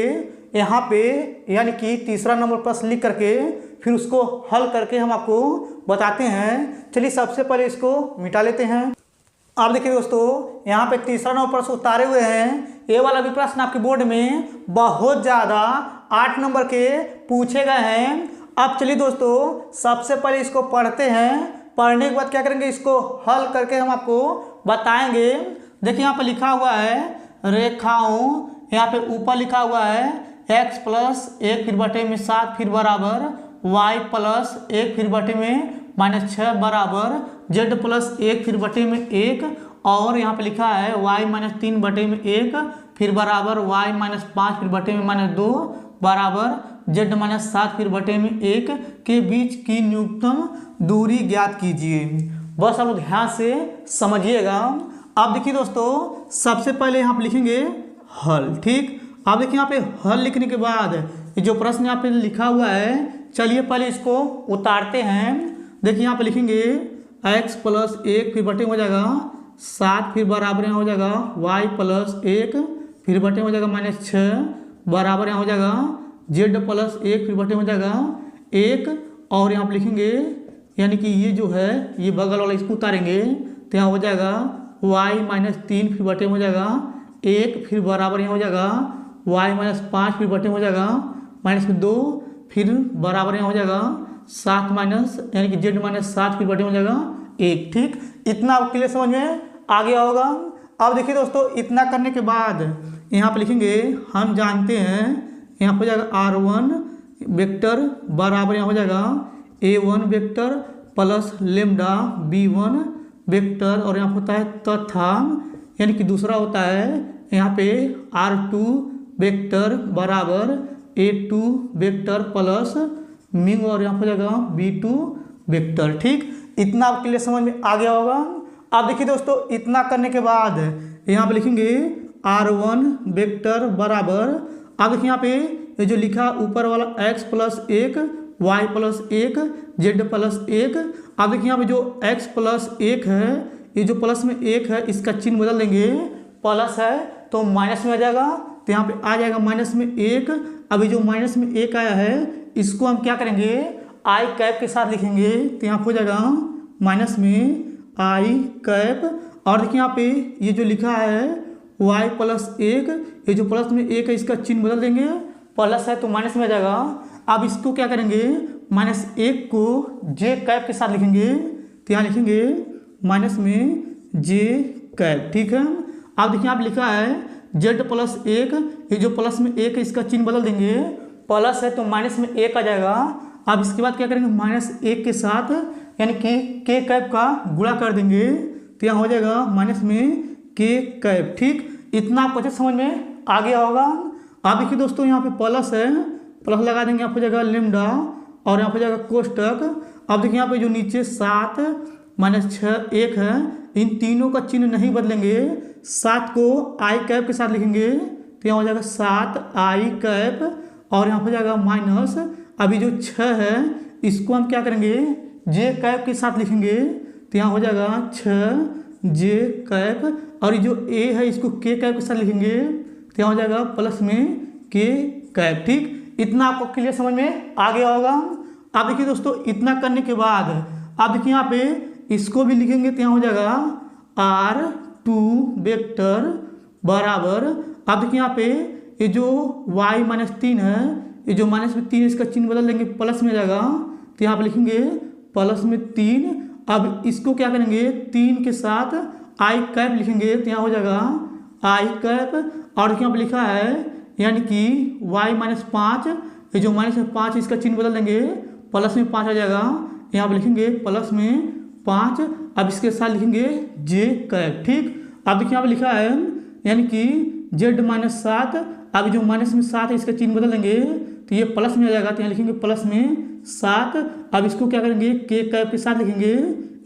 यहाँ पे यानी कि तीसरा नंबर प्रश्न लिख करके फिर उसको हल करके हम आपको बताते हैं। चलिए सबसे पहले इसको मिटा लेते हैं। अब देखिए दोस्तों यहाँ पे तीसरा नंबर प्रश्न उतारे हुए हैं। ये वाला भी प्रश्न आपके बोर्ड में बहुत ज़्यादा 8 नंबर के पूछे गए हैं। अब चलिए दोस्तों सबसे पहले इसको पढ़ते हैं। पढ़ने के बाद क्या करेंगे, इसको हल करके हम आपको बताएंगे। देखिए यहाँ पे लिखा हुआ है रेखाओं, यहाँ पे ऊपर लिखा हुआ है x प्लस 1 फिर बटे में 7 फिर बराबर y प्लस 1 फिर बटे में -6 बराबर z प्लस 1 फिर बटे में 1 और यहाँ पे लिखा है y माइनस 3 बटे में 1 फिर बराबर y माइनस 5 फिर बटे में -2 बराबर z माइनस 7 फिर बटे में 1 के बीच की न्यूनतम दूरी ज्ञात कीजिए। बस आप लोग ध्यान से समझिएगा। अब देखिए दोस्तों सबसे पहले यहाँ पे लिखेंगे हल। ठीक, अब देखिए यहाँ पे हल लिखने के बाद जो प्रश्न यहाँ पे लिखा हुआ है, चलिए पहले इसको उतारते हैं। देखिए यहाँ पे लिखेंगे x प्लस 1 फिर बटे हो जाएगा 7 फिर बराबर यहाँ हो जाएगा y प्लस 1 फिर बटे हो जाएगा -6 बराबर यहाँ हो जाएगा z प्लस 1 फिर बटे हो जाएगा 1 और यहाँ पे लिखेंगे यानी कि ये जो है ये बगल वाला इसको उतारेंगे तो यहाँ हो जाएगा y माइनस 3 फिर बटे हो जाएगा 1 फिर बराबर यहाँ हो जाएगा y माइनस 5 फिर बटे हो जाएगा -2 फिर बराबर यहाँ हो जाएगा 7 माइनस यानी कि z माइनस 7 फिर बटे हो जाएगा 1। ठीक, इतना आपके लिए समझ में आ गया होगा। अब देखिए दोस्तों इतना करने के बाद यहाँ पे लिखेंगे हम जानते हैं यहाँ हो जाएगा r1 वेक्टर बराबर यहाँ हो जाएगा a1 vector plus lambda b1 vector और यहाँ होता है तथा यानी कि दूसरा होता है यहाँ पे r2 वेक्टर बराबर A2 वेक्टर प्लस म्यू और यहाँ हो जाएगा B2 वेक्टर। ठीक, इतना आपके लिए समझ में आ गया होगा। अब देखिए दोस्तों, इतना करने के बाद यहाँ पे लिखेंगे R1 वेक्टर बराबर, अब देखिए यहाँ पे ये जो लिखा ऊपर वाला x plus 1 y plus 1 z plus 1, अब देखिए यहाँ पे जो x प्लस 1 है, ये जो प्लस में 1 है इसका चिन्ह बदल देंगे, प्लस है तो माइनस में आ जाएगा, तो यहाँ पे आ जाएगा माइनस में 1। अभी जो माइनस में 1 आया है इसको हम क्या करेंगे, आई कैप के साथ लिखेंगे, तो यहाँ हो जाएगा माइनस में आई कैप। और देखिए यहाँ पे ये जो लिखा है y प्लस 1, ये जो प्लस में 1 है इसका चिन्ह बदल देंगे, प्लस है तो माइनस में आ जाएगा। अब इसको क्या करेंगे, माइनस 1 को j कैप के साथ लिखेंगे, तो यहाँ लिखेंगे माइनस में j कैप। ठीक है, अब देखिए आप लिखा है z प्लस 1, ये जो प्लस में 1 है इसका चिन्ह बदल देंगे, प्लस है तो माइनस में 1 आ जाएगा। अब इसके बाद क्या करेंगे, माइनस 1 के साथ यानी कि k कैप का गुणा कर देंगे, तो यहाँ हो जाएगा माइनस में k कैप। ठीक, इतना आपको अच्छे समझ में आ गया होगा। अब देखिए दोस्तों, यहाँ पे प्लस है, प्लस लगा देंगे, यहाँ हो जाएगा लेमडा और यहाँ हो जाएगा कोष्टक। अब देखिए यहाँ पे जो नीचे 7 माइनस 6 1 है, इन तीनों का चिन्ह नहीं बदलेंगे, 7 को आई कैप के साथ लिखेंगे, तो यहाँ हो जाएगा 7 आई कैप और यहाँ हो जाएगा माइनस, अभी जो 6 है इसको हम क्या करेंगे, जे कैप के साथ लिखेंगे, तो यहाँ हो जाएगा 6 जे कैप और ये जो ए है इसको के कैप के साथ लिखेंगे, तो यहाँ हो जाएगा प्लस में के कैप। ठीक, इतना आपको क्लियर समझ में आ गया होगा। अब देखिए दोस्तों, इतना करने के बाद अब देखिए यहाँ पे इसको भी लिखेंगे, तो यहाँ हो जाएगा R2 वेक्टर बराबर, अब देखिए यहाँ पे ये जो y माइनस 3 है, ये जो माइनस में 3 है इसका चिन्ह बदल देंगे, प्लस में आ जाएगा, तो यहाँ पे लिखेंगे प्लस में 3। अब इसको क्या करेंगे, 3 के साथ आई कैप लिखेंगे, तो यहाँ हो जाएगा आई कैप और यहाँ पे लिखा है यानी कि y माइनस 5, ये जो माइनस में 5 इसका चिन्ह बदल देंगे, प्लस में 5 आ जाएगा, यहाँ पे लिखेंगे प्लस में 5। अब इसके साथ लिखेंगे जे कैप। ठीक, अब देखिए यहाँ पे लिखा है यानी कि z माइनस 7, अब जो माइनस में 7 है इसका चिन्ह बदल देंगे, तो ये प्लस में आ जाएगा, तो यहाँ लिखेंगे प्लस में 7। अब इसको क्या करेंगे, के कैप के साथ लिखेंगे,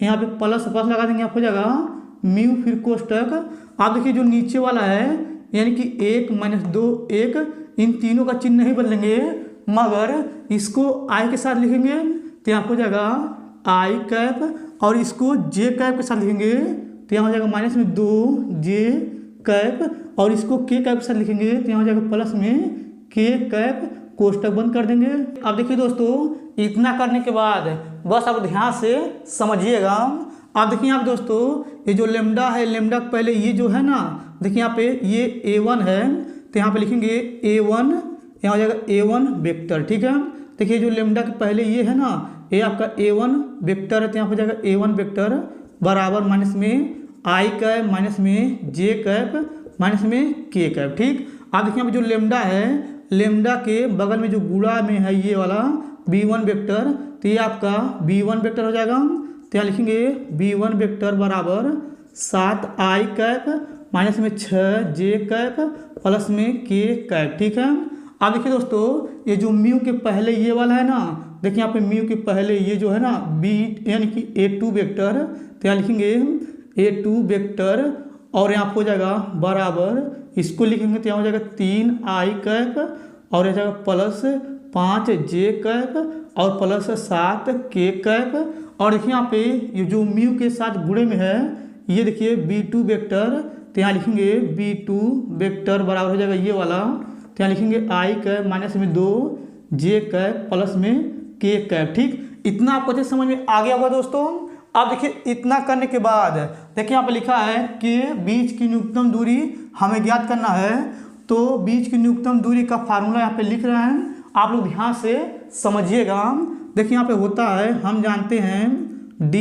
यहाँ पे प्लस प्लस लगा देंगे, यहाँ हो जाएगा म्यू फिर कोष्टक। आप देखिए जो नीचे वाला है यानी कि 1 माइनस 2 1, इन तीनों का चिन्ह नहीं बदलेंगे मगर इसको आई के साथ लिखेंगे, तो यहाँ हो जाएगा आई कैप और इसको जे कैप के साथ लिखेंगे, तो यहाँ हो जाएगा माइनस में 2 जे कैप और इसको के कैप के साथ लिखेंगे, तो यहाँ हो जाएगा प्लस में के कैप, कोष्टक बंद कर देंगे। अब देखिए दोस्तों, इतना करने के बाद बस आप ध्यान से समझिएगा। अब देखिए यहाँ पे दोस्तों, ये जो लेमडा है, लेमडा पहले ये जो है ना, देखिए यहाँ पे ये A1 है, तो यहाँ पे लिखेंगे A1, यहाँ हो जाएगा A1 वेक्टर। ठीक है, देखिए जो लेमडा के पहले ये है ना, ये आपका A1 वेक्टर है, तो यहाँ हो जाएगा A1 वेक्टर बराबर माइनस में आई कैप माइनस में जे कैप माइनस में के कैप। ठीक, अब देखिए यहाँ पे जो लेमडा है, लेमडा के बगल में जो गुणा में है ये वाला B1 वेक्टर, तो ये आपका B1 वेक्टर हो जाएगा, तो यहाँ लिखेंगे B1 वेक्टर बराबर 7 आई कैप माइनस में 6 जे कैप प्लस में के कैप। ठीक है, अब देखिए दोस्तों, ये जो म्यू के पहले ये वाला है ना, देखिए यहाँ पे म्यू के पहले ये जो है ना बी यानी कि A2 वेक्टर, तो यहाँ लिखेंगे A2 वेक्टर और यहाँ हो जाएगा बराबर, इसको लिखेंगे तो यहाँ हो जाएगा 3 आई कैप और यहाँ जाएगा प्लस 5 जे कैप और प्लस 7 के कैप। और देखिए यहाँ पे ये जो म्यू के साथ गुणे में है ये देखिए B2 वेक्टर, तो यहाँ लिखेंगे B2 वेक्टर बराबर हो जाएगा ये वाला, तो यहाँ लिखेंगे आई कैप माइनस में 2 जे कैप प्लस में के कैप। ठीक, इतना आपको अच्छे समझ में आ गया होगा दोस्तों। अब देखिए इतना करने के बाद देखिए यहाँ पे लिखा है कि बीच की न्यूनतम दूरी हमें ज्ञात करना है, तो बीच की न्यूनतम दूरी का फार्मूला यहाँ पे लिख रहे हैं, आप लोग ध्यान से समझिएगा। देखिए यहाँ पे होता है, हम जानते हैं D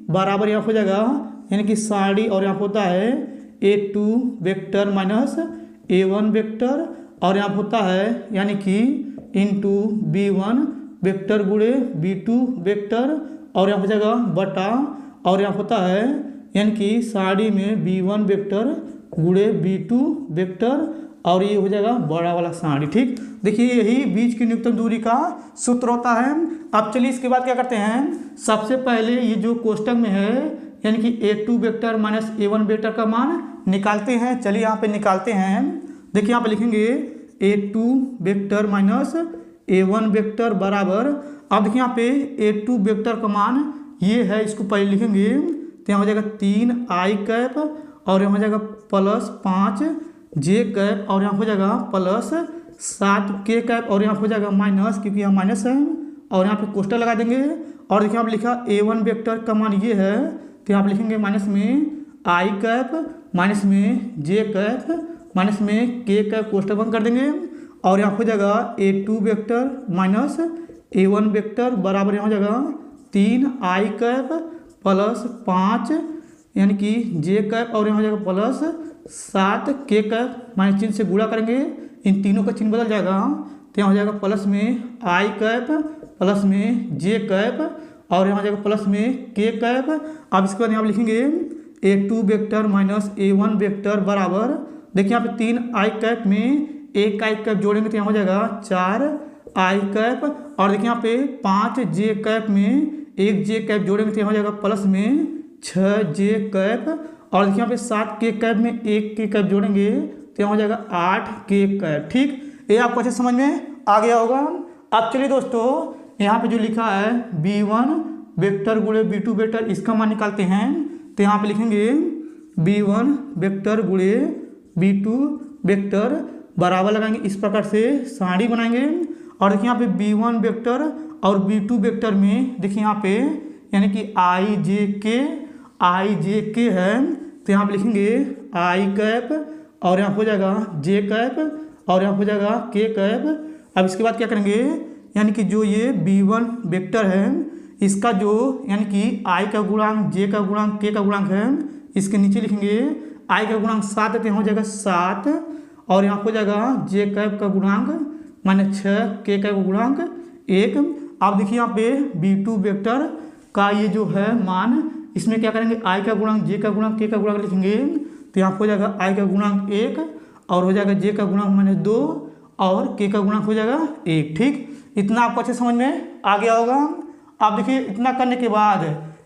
बराबर यहाँ हो जाएगा यानी कि साड़ी और यहाँ होता है A2 vector minus A1 vector और यहाँ होता है यानी कि इंटू B1 वेक्टर गुणे B2 वेक्टर और यहाँ हो जाएगा बटा और यहाँ होता है यानी कि साड़ी में B1 वेक्टर गुणे B2 वेक्टर और ये हो जाएगा बड़ा वाला साड़ी। ठीक, देखिए यही बीच की न्यूनतम दूरी का सूत्र होता है। अब चलिए इसके बाद क्या करते हैं, सबसे पहले ये जो कोष्टक में है यानी कि A2 vector minus A1 vector का मान निकालते हैं। चलिए यहाँ पे निकालते हैं। देखिए यहाँ पे लिखेंगे A2 vector minus A1 vector बराबर, अब देखिए यहाँ पे A2 वेक्टर का मान ये है, इसको पहले लिखेंगे तो यहाँ हो जाएगा 3i कैप और यहाँ हो जाएगा प्लस 5j कैप और यहाँ हो जाएगा प्लस 7k कैप और यहाँ हो जाएगा माइनस, क्योंकि यहाँ माइनस है और यहाँ पे कोष्टक लगा देंगे। और देखिए यहाँ पे लिखा A1 वेक्टर का मान ये है तो यहाँ पे लिखेंगे माइनस में i कैप माइनस में j कैप माइनस में k कैप, कोष्टक बंद कर देंगे और यहाँ हो जाएगा A2 vector minus A1 vector बराबर यहाँ हो जाएगा 3i कैप प्लस 5 यानी कि j कैप और यहाँ हो जाएगा प्लस 7k कैप, माइनस चिन्ह से गुणा करेंगे, इन तीनों का चिन्ह बदल जाएगा तो यहाँ हो जाएगा प्लस में i कैप प्लस में j कैप और यहाँ हो जाएगा प्लस में k कैप। अब इसके बाद यहाँ लिखेंगे A2 vector minus A1 vector बराबर, देखिए यहाँ पे 3i कैप में एक i कैप जोड़ेंगे तो यहाँ हो जाएगा 4i कैप और देखिए यहाँ पे 5j कैप में एक j कैप जोड़ेंगे तो यहाँ हो जाएगा प्लस में 6j कैप और देखिए यहाँ पे 7k कैप में एक k कैप जोड़ेंगे तो यहाँ हो जाएगा 8k कैप। ठीक, ये आपको अच्छे समझ में आ गया होगा। अब चलिए दोस्तों यहाँ पे जो लिखा है B1 वेक्टर गुणे B2 वेक्टर, इसका मान निकालते हैं। तो यहाँ पे लिखेंगे B1 वेक्टर गुणे B2 वेक्टर बराबर लगाएंगे, इस प्रकार से साड़ी बनाएंगे। और देखिए यहाँ पे B1 वेक्टर और B2 वेक्टर में देखिए यहाँ पे यानी कि i j k है तो यहाँ पे लिखेंगे i कैप और यहाँ हो जाएगा j कैप और यहाँ हो जाएगा k कैप। अब इसके बाद क्या करेंगे, यानी कि जो ये B1 वेक्टर है इसका जो यानी कि i का गुणांक j का गुणांक k का गुणांक है, इसके नीचे लिखेंगे i का गुणांक 7 है तो यहाँ हो जाएगा 7 और यहाँ हो जाएगा j कैप का गुणांक माइनस 6 k कैप का गुणांक 1। अब देखिए यहाँ पे B2 वेक्टर का ये जो है मान, इसमें क्या करेंगे i का गुणांक j का गुणांक k का गुणांक लिखेंगे तो यहाँ हो जाएगा i का गुणांक 1 और हो जाएगा j का गुणांक माइनस 2 और k का गुणांक हो जाएगा 1। ठीक, इतना आपको अच्छे समझ में आ गया होगा। अब देखिए इतना करने के बाद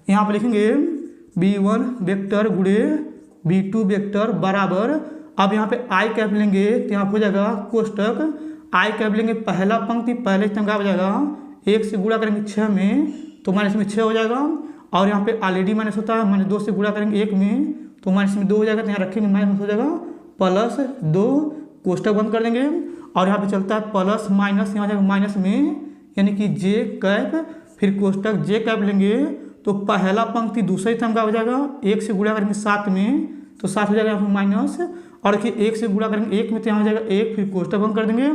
यहाँ पर लिखेंगे B1 वेक्टर गुणे B2 वेक्टर बराबर, अब यहाँ पे i कैप लेंगे तो यहाँ हो जाएगा कोष्टक i कैप लेंगे पहला पंक्ति पहले स्तंभ का हो जाएगा 1 से गुणा करेंगे 6 में तो माइनस में 6 हो जाएगा और यहाँ पे ऑलरेडी माइनस होता है, माइनस 2 से गुणा करेंगे 1 में तो माइनस में 2 हो जाएगा तो यहाँ रखेंगे माइनस हो जाएगा प्लस 2, कोष्टक बंद कर देंगे और यहाँ पे चलता है प्लस माइनस, यहाँ जाएगा माइनस में यानी कि j कैप, फिर कोष्टक j कैप लेंगे तो पहला पंक्ति दूसरे स्तंभ का हो जाएगा 1 से गुणा करेंगे 7 में तो 7 हो जाएगा यहाँ पे माइनस और देखिए 1 से गुणा करेंगे 1 में तो यहाँ हो जाएगा 1, फिर कोष्टक बंद कर देंगे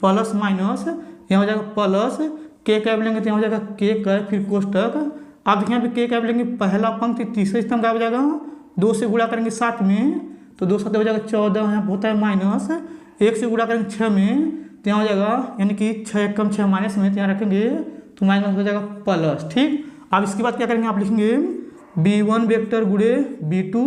प्लस माइनस, यहाँ हो जाएगा प्लस k कैप लेंगे तो यहाँ हो जाएगा k कैप फिर कोष्टक। अब देखिए यहाँ पे k कैप लेंगे पहला पंक्ति तीसरे स्तंभ का हो जाएगा 2 से गुणा करेंगे 7 में तो 2 7 हो जाएगा 14, यहाँ होता है माइनस, 1 से गुणा करेंगे 6 में तो यहाँ हो जाएगा यानी कि 6 कम 6 माइनस में तो यहाँ रखेंगे तो माइनस हो जाएगा प्लस। ठीक, अब इसके बाद क्या करेंगे, आप लिखेंगे B1 वेक्टर गुणे B2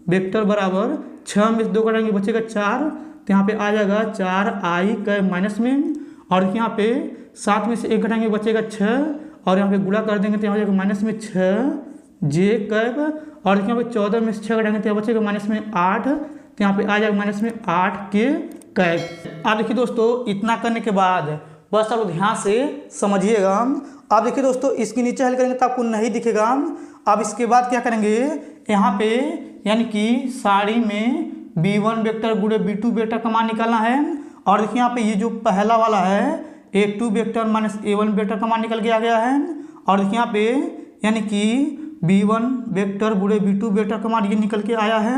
वेक्टर बराबर 6 में 2 करेंगे बचेगा 4 तो यहाँ पे आ जाएगा 4i कैप माइनस में और यहाँ पे 7 में से 1 घटाएंगे बचेगा 6 और यहाँ पे गुणा कर देंगे तो यहाँ हो जाएगा माइनस में 6j कैप और यहाँ पे 14 में से 6 घटाएंगे तो यहाँ बचेगा माइनस में 8 तो यहाँ पे आ जाएगा माइनस में 8k कैप। अब देखिए दोस्तों इतना करने के बाद बस आप ध्यान से समझिएगा। अब देखिए दोस्तों इसके नीचे हल करेंगे तो आपको नहीं दिखेगा। अब इसके बाद क्या करेंगे, यहाँ पे यानी कि साड़ी में B1 वेक्टर गुणे B2 वेक्टर का मान निकालना है और देखिए यहाँ पे ये जो पहला वाला है A2 vector minus A1 vector का मान निकल के आ गया है और देखिए यहाँ पे यानी कि B1 वेक्टर गुणे B2 वेक्टर का मान ये निकल के आया है।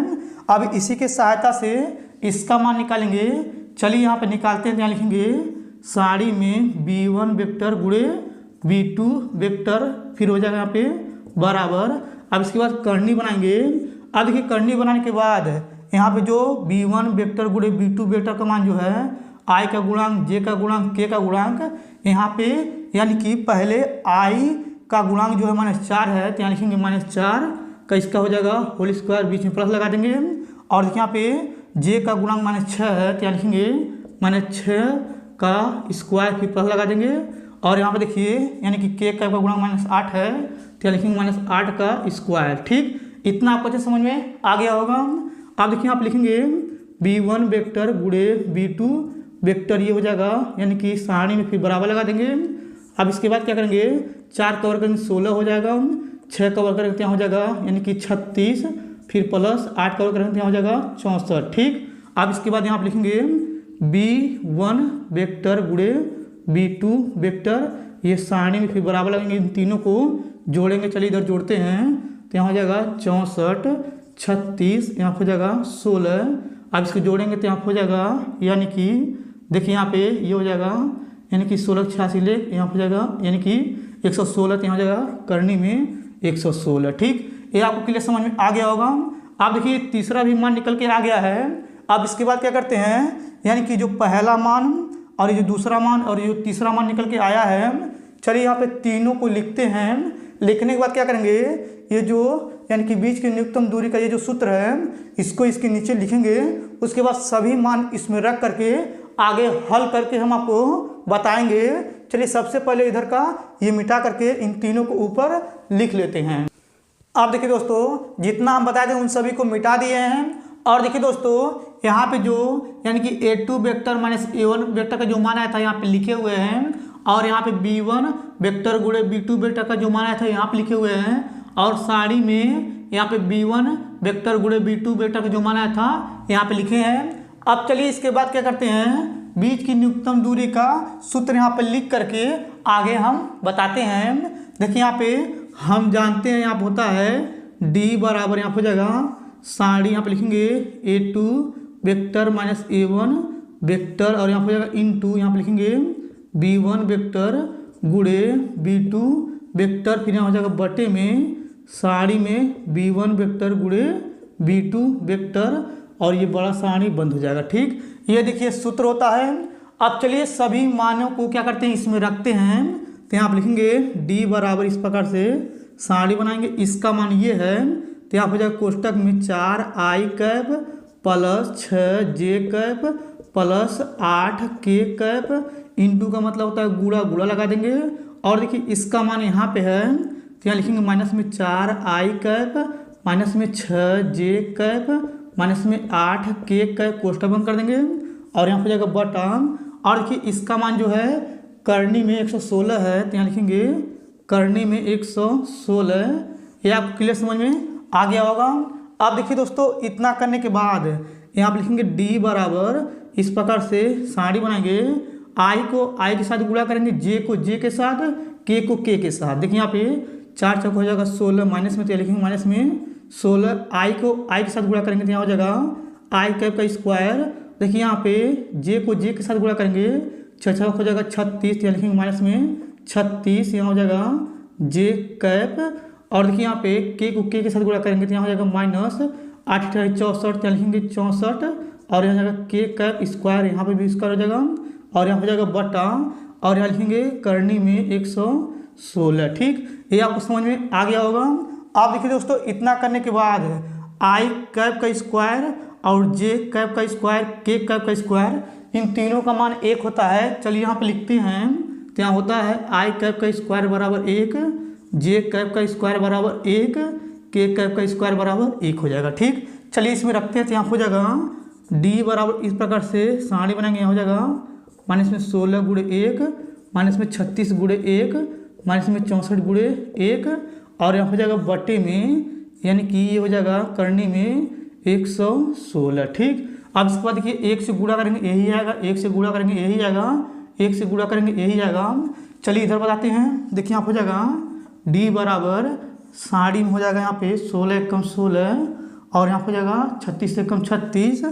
अब इसी के सहायता से इसका मान निकालेंगे। चलिए यहाँ पे निकालते हैं, यहाँ लिखेंगे साड़ी में B1 वेक्टर गुणे B2 वेक्टर फिर हो जाएगा यहाँ पे बराबर। अब इसके बाद करनी बनाएंगे। अब देखिए करनी बनाने के बाद यहाँ पे जो B1 वेक्टर गुणे B2 वेक्टर का मान जो है i का गुणांक j का गुणांक k का गुणांक, यहाँ पे यानी कि पहले i का गुणांक जो है -4 है तो यहाँ लिखेंगे -4 का इसका हो जाएगा होल स्क्वायर, बीच में प्लस लगा देंगे और यहाँ पे जे का गुणांक -6 है तो यहाँ लिखेंगे -6 का स्क्वायर, फिर प्लस लगा देंगे। और यहाँ पे देखिए यानी कि के का गुणांक -8 है तो यहाँ लिखेंगे -8 का स्क्वायर। ठीक, इतना आपको अच्छे समझ में आ गया होगा। अब देखिए आप लिखेंगे b1 वेक्टर गुणे b2 वेक्टर, ये हो जाएगा यानी कि सारणी में फिर बराबर लगा देंगे। अब इसके बाद क्या करेंगे, 4 का वर्ग करेंगे 16 हो जाएगा, 6 का वर्ग करेंगे यहाँ हो जाएगा यानी कि 36, फिर प्लस 8 का वर्ग करेंगे यहाँ हो जाएगा 64। ठीक, अब इसके बाद यहाँ आप लिखेंगे b1 वेक्टर गुणे b2 वेक्टर, ये सारणी में फिर बराबर लगेंगे, इन तीनों को जोड़ेंगे। चलिए इधर जोड़ते हैं तो यहाँ हो जाएगा 64, 36, यहाँ हो जाएगा 16। अब इसको जोड़ेंगे तो यहाँ हो जाएगा यानी कि देखिए यहाँ पे ये हो जाएगा यानी कि 16 86 ले यहाँ हो जाएगा यानी कि 116, तो यहाँ हो जाएगा करनी में 116। ठीक, ये आपको क्लियर समझ में आ गया होगा। अब देखिए तीसरा भी मान निकल के आ गया है। अब इसके बाद क्या करते हैं, यानी कि जो पहला मान और ये जो दूसरा मान और ये जो तीसरा मान निकल के आया है, चलिए यहाँ पे तीनों को लिखते हैं। लिखने के बाद क्या करेंगे, ये जो यानी कि बीच की न्यूनतम दूरी का ये जो सूत्र है इसको इसके नीचे लिखेंगे। उसके बाद सभी मान इसमें रख करके आगे हल करके हम आपको बताएंगे। चलिए सबसे पहले इधर का ये मिटा करके इन तीनों को ऊपर लिख लेते हैं। अब देखिए दोस्तों, जितना हम बताए थे उन सभी को मिटा दिए हैं। और देखिए दोस्तों, यहाँ पे जो यानी कि a2 vector minus a1 vector का जो मान आया था यहाँ पे लिखे हुए हैं, और यहाँ पे b1 वेक्टर गुणे b2 वेक्टर का जो मान आया था यहाँ पे लिखे हुए हैं, और सारणी में यहाँ पे b1 वेक्टर गुणे b2 वेक्टर का जो मान आया था यहाँ पे लिखे हैं। अब चलिए इसके बाद क्या करते हैं, बीच की न्यूनतम दूरी का सूत्र यहाँ पे लिख करके आगे हम बताते हैं। देखिए यहाँ पे हम जानते हैं यहाँ पे होता है d बराबर यहाँ पे हो जाएगा सारणी, यहाँ पे लिखेंगे a2 vector minus a1 vector, और यहाँ पे हो जाएगा इनटू यहाँ पे लिखेंगे b1 वेक्टर गुणे b2 वेक्टर, फिर यहाँ हो जाएगा बटे में सारणी में b1 वेक्टर गुणे b2 वेक्टर, और ये बड़ा सारणी बंद हो जाएगा। ठीक, ये देखिए सूत्र होता है। अब चलिए सभी मानों को क्या करते हैं, इसमें रखते हैं। तो यहाँ आप लिखेंगे d बराबर इस प्रकार से सारणी बनाएंगे, इसका मान ये है तो यहाँ हो जाएगा कोष्टक में 4i cap plus 6j cap plus 8k cap into का मतलब होता है गुणा, गुणा लगा देंगे। और देखिए इसका मान यहाँ पे है तो यहाँ लिखेंगे माइनस में 4i कैप माइनस में 6j कैप माइनस में 8k कैप, कोष्टक बंद कर देंगे। और यहाँ हो जाएगा बटा, और देखिए इसका मान जो है करनी में 116 है तो यहाँ लिखेंगे करनी में 116। ये आपको क्लियर समझ में आ गया होगा। अब देखिए दोस्तों, इतना करने के बाद यहाँ पे लिखेंगे d बराबर इस प्रकार से सारणी बनाएंगे, i को i के साथ गुणा करेंगे, j को j के साथ, k को k के साथ। देखिए यहाँ पे 4 चौक हो जाएगा 16, माइनस में तो लिखेंगे माइनस में 16, i को i के साथ गुणा करेंगे तो यहाँ हो जाएगा i कैप का स्क्वायर। देखिए यहाँ पे j को j के साथ गुणा करेंगे, 6 हो जाएगा 36, तो लिखेंगे माइनस में 36, यहाँ हो जाएगा j कैप। और देखिए यहाँ पे k को k के साथ गुणा करेंगे तो यहाँ हो जाएगा माइनस 8 64, तो लिखेंगे 64, और यहाँ जाएगा k कैप स्क्वायर, यहाँ पे भी स्क्वायर हो जाएगा, और यहाँ हो जाएगा बटा, और यहाँ लिखेंगे करनी में 116। ठीक, ये आपको समझ में आ गया होगा। आप देखिए दोस्तों, इतना करने के बाद i कैप का स्क्वायर और j कैप का स्क्वायर, k कैप का स्क्वायर, इन तीनों का मान 1 होता है। चलिए यहाँ पे लिखते हैं तो यहाँ होता है i कैप का स्क्वायर बराबर 1, j कैप का स्क्वायर बराबर 1, k कैप का स्क्वायर बराबर 1 हो जाएगा। ठीक, चलिए इसमें रखते हैं तो यहाँ हो जाएगा d बराबर इस प्रकार से सारणी बनाएंगे, यहाँ हो जाएगा माइनस में 16 गुणे 1 माइनस में 36 गुणे 1 माइनस में 64 गुणे 1, और यहाँ हो जाएगा बटे में यानी कि ये हो जाएगा करनी में 116। ठीक, अब इसके बाद देखिए 1 से गुणा करेंगे यही आएगा, 1 से गुणा करेंगे यही आएगा, 1 से गुणा करेंगे यही आएगा। चलिए इधर बताते हैं। देखिए यहाँ हो जाएगा d बराबर सारणी में हो जाएगा यहाँ पे 16 कम 16, और यहाँ हो जाएगा 36 से कम 36,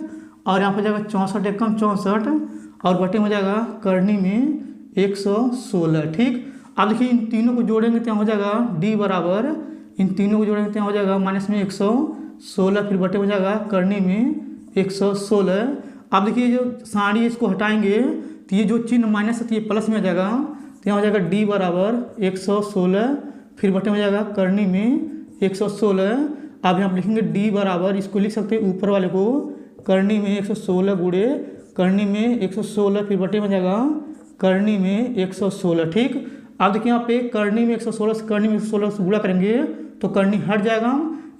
और यहाँ हो जाएगा 64 कम 64, और बटे में हो जाएगा करनी में 116। ठीक, अब देखिए इन तीनों को जोड़ेंगे तो यहाँ हो जाएगा d बराबर, इन तीनों को जोड़ेंगे तो यहाँ हो जाएगा माइनस में 116, फिर बटे हो जाएगा करनी में 116। अब देखिए जो सारणी इसको हटाएंगे तो ये जो चिन्ह माइनस है तो ये प्लस में आ जाएगा, तो यहाँ हो जाएगा d बराबर 116, फिर बटे में जाएगा करनी में 116। अब यहाँ लिखेंगे d बराबर, इसको लिख सकते हैं ऊपर वाले को करनी में 116 गुणे करनी में 116 फिर बटे में जाएगा करनी में 116। ठीक, अब देखिए यहाँ पे करनी में 116 से करनी में 116 से गुणा करेंगे तो करनी हट जाएगा,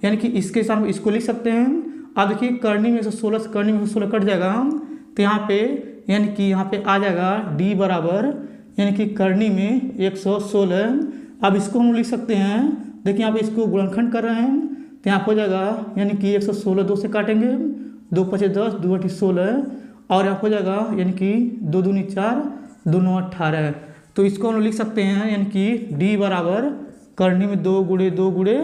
यानी कि इसके साथ हम इसको लिख सकते हैं। अब देखिए करनी में 116 से करनी में 116 कट जाएगा, तो यहाँ पे यानी कि यहाँ पे आ जाएगा d बराबर यानी कि करनी में 116। अब इसको हम लिख सकते हैं, देखिए यहाँ पे इसको गुणनखंड कर रहे हैं तो यहाँ हो जाएगा यानी कि 116 2 से काटेंगे, 2 5 10 2 8 16 और यहाँ हो जाएगा यानी कि 2 दूनी 4 2 9 18। तो इसको हम लिख सकते हैं यानी कि d बराबर करनी में 2 गुणे 2 गुणे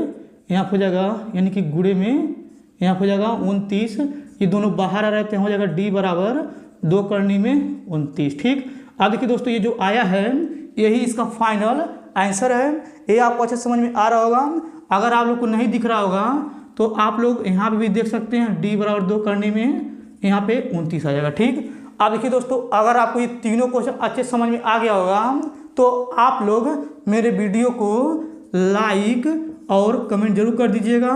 यहाँ हो जाएगा यानी कि गुणे में यहाँ हो जाएगा 29, ये दोनों बाहर आ रहे थे, हो जाएगा d बराबर 2 करनी में 29। ठीक, अब देखिए दोस्तों ये जो आया है यही इसका फाइनल आंसर है। ये आपको अच्छे समझ में आ रहा होगा। अगर आप लोग को नहीं दिख रहा होगा तो आप लोग यहाँ पे भी देख सकते हैं, d बराबर 2 करने में यहाँ पे 29 आ जाएगा। ठीक, अब देखिए दोस्तों अगर आपको ये तीनों क्वेश्चन अच्छे समझ में आ गया होगा तो आप लोग मेरे वीडियो को लाइक और कमेंट जरूर कर दीजिएगा।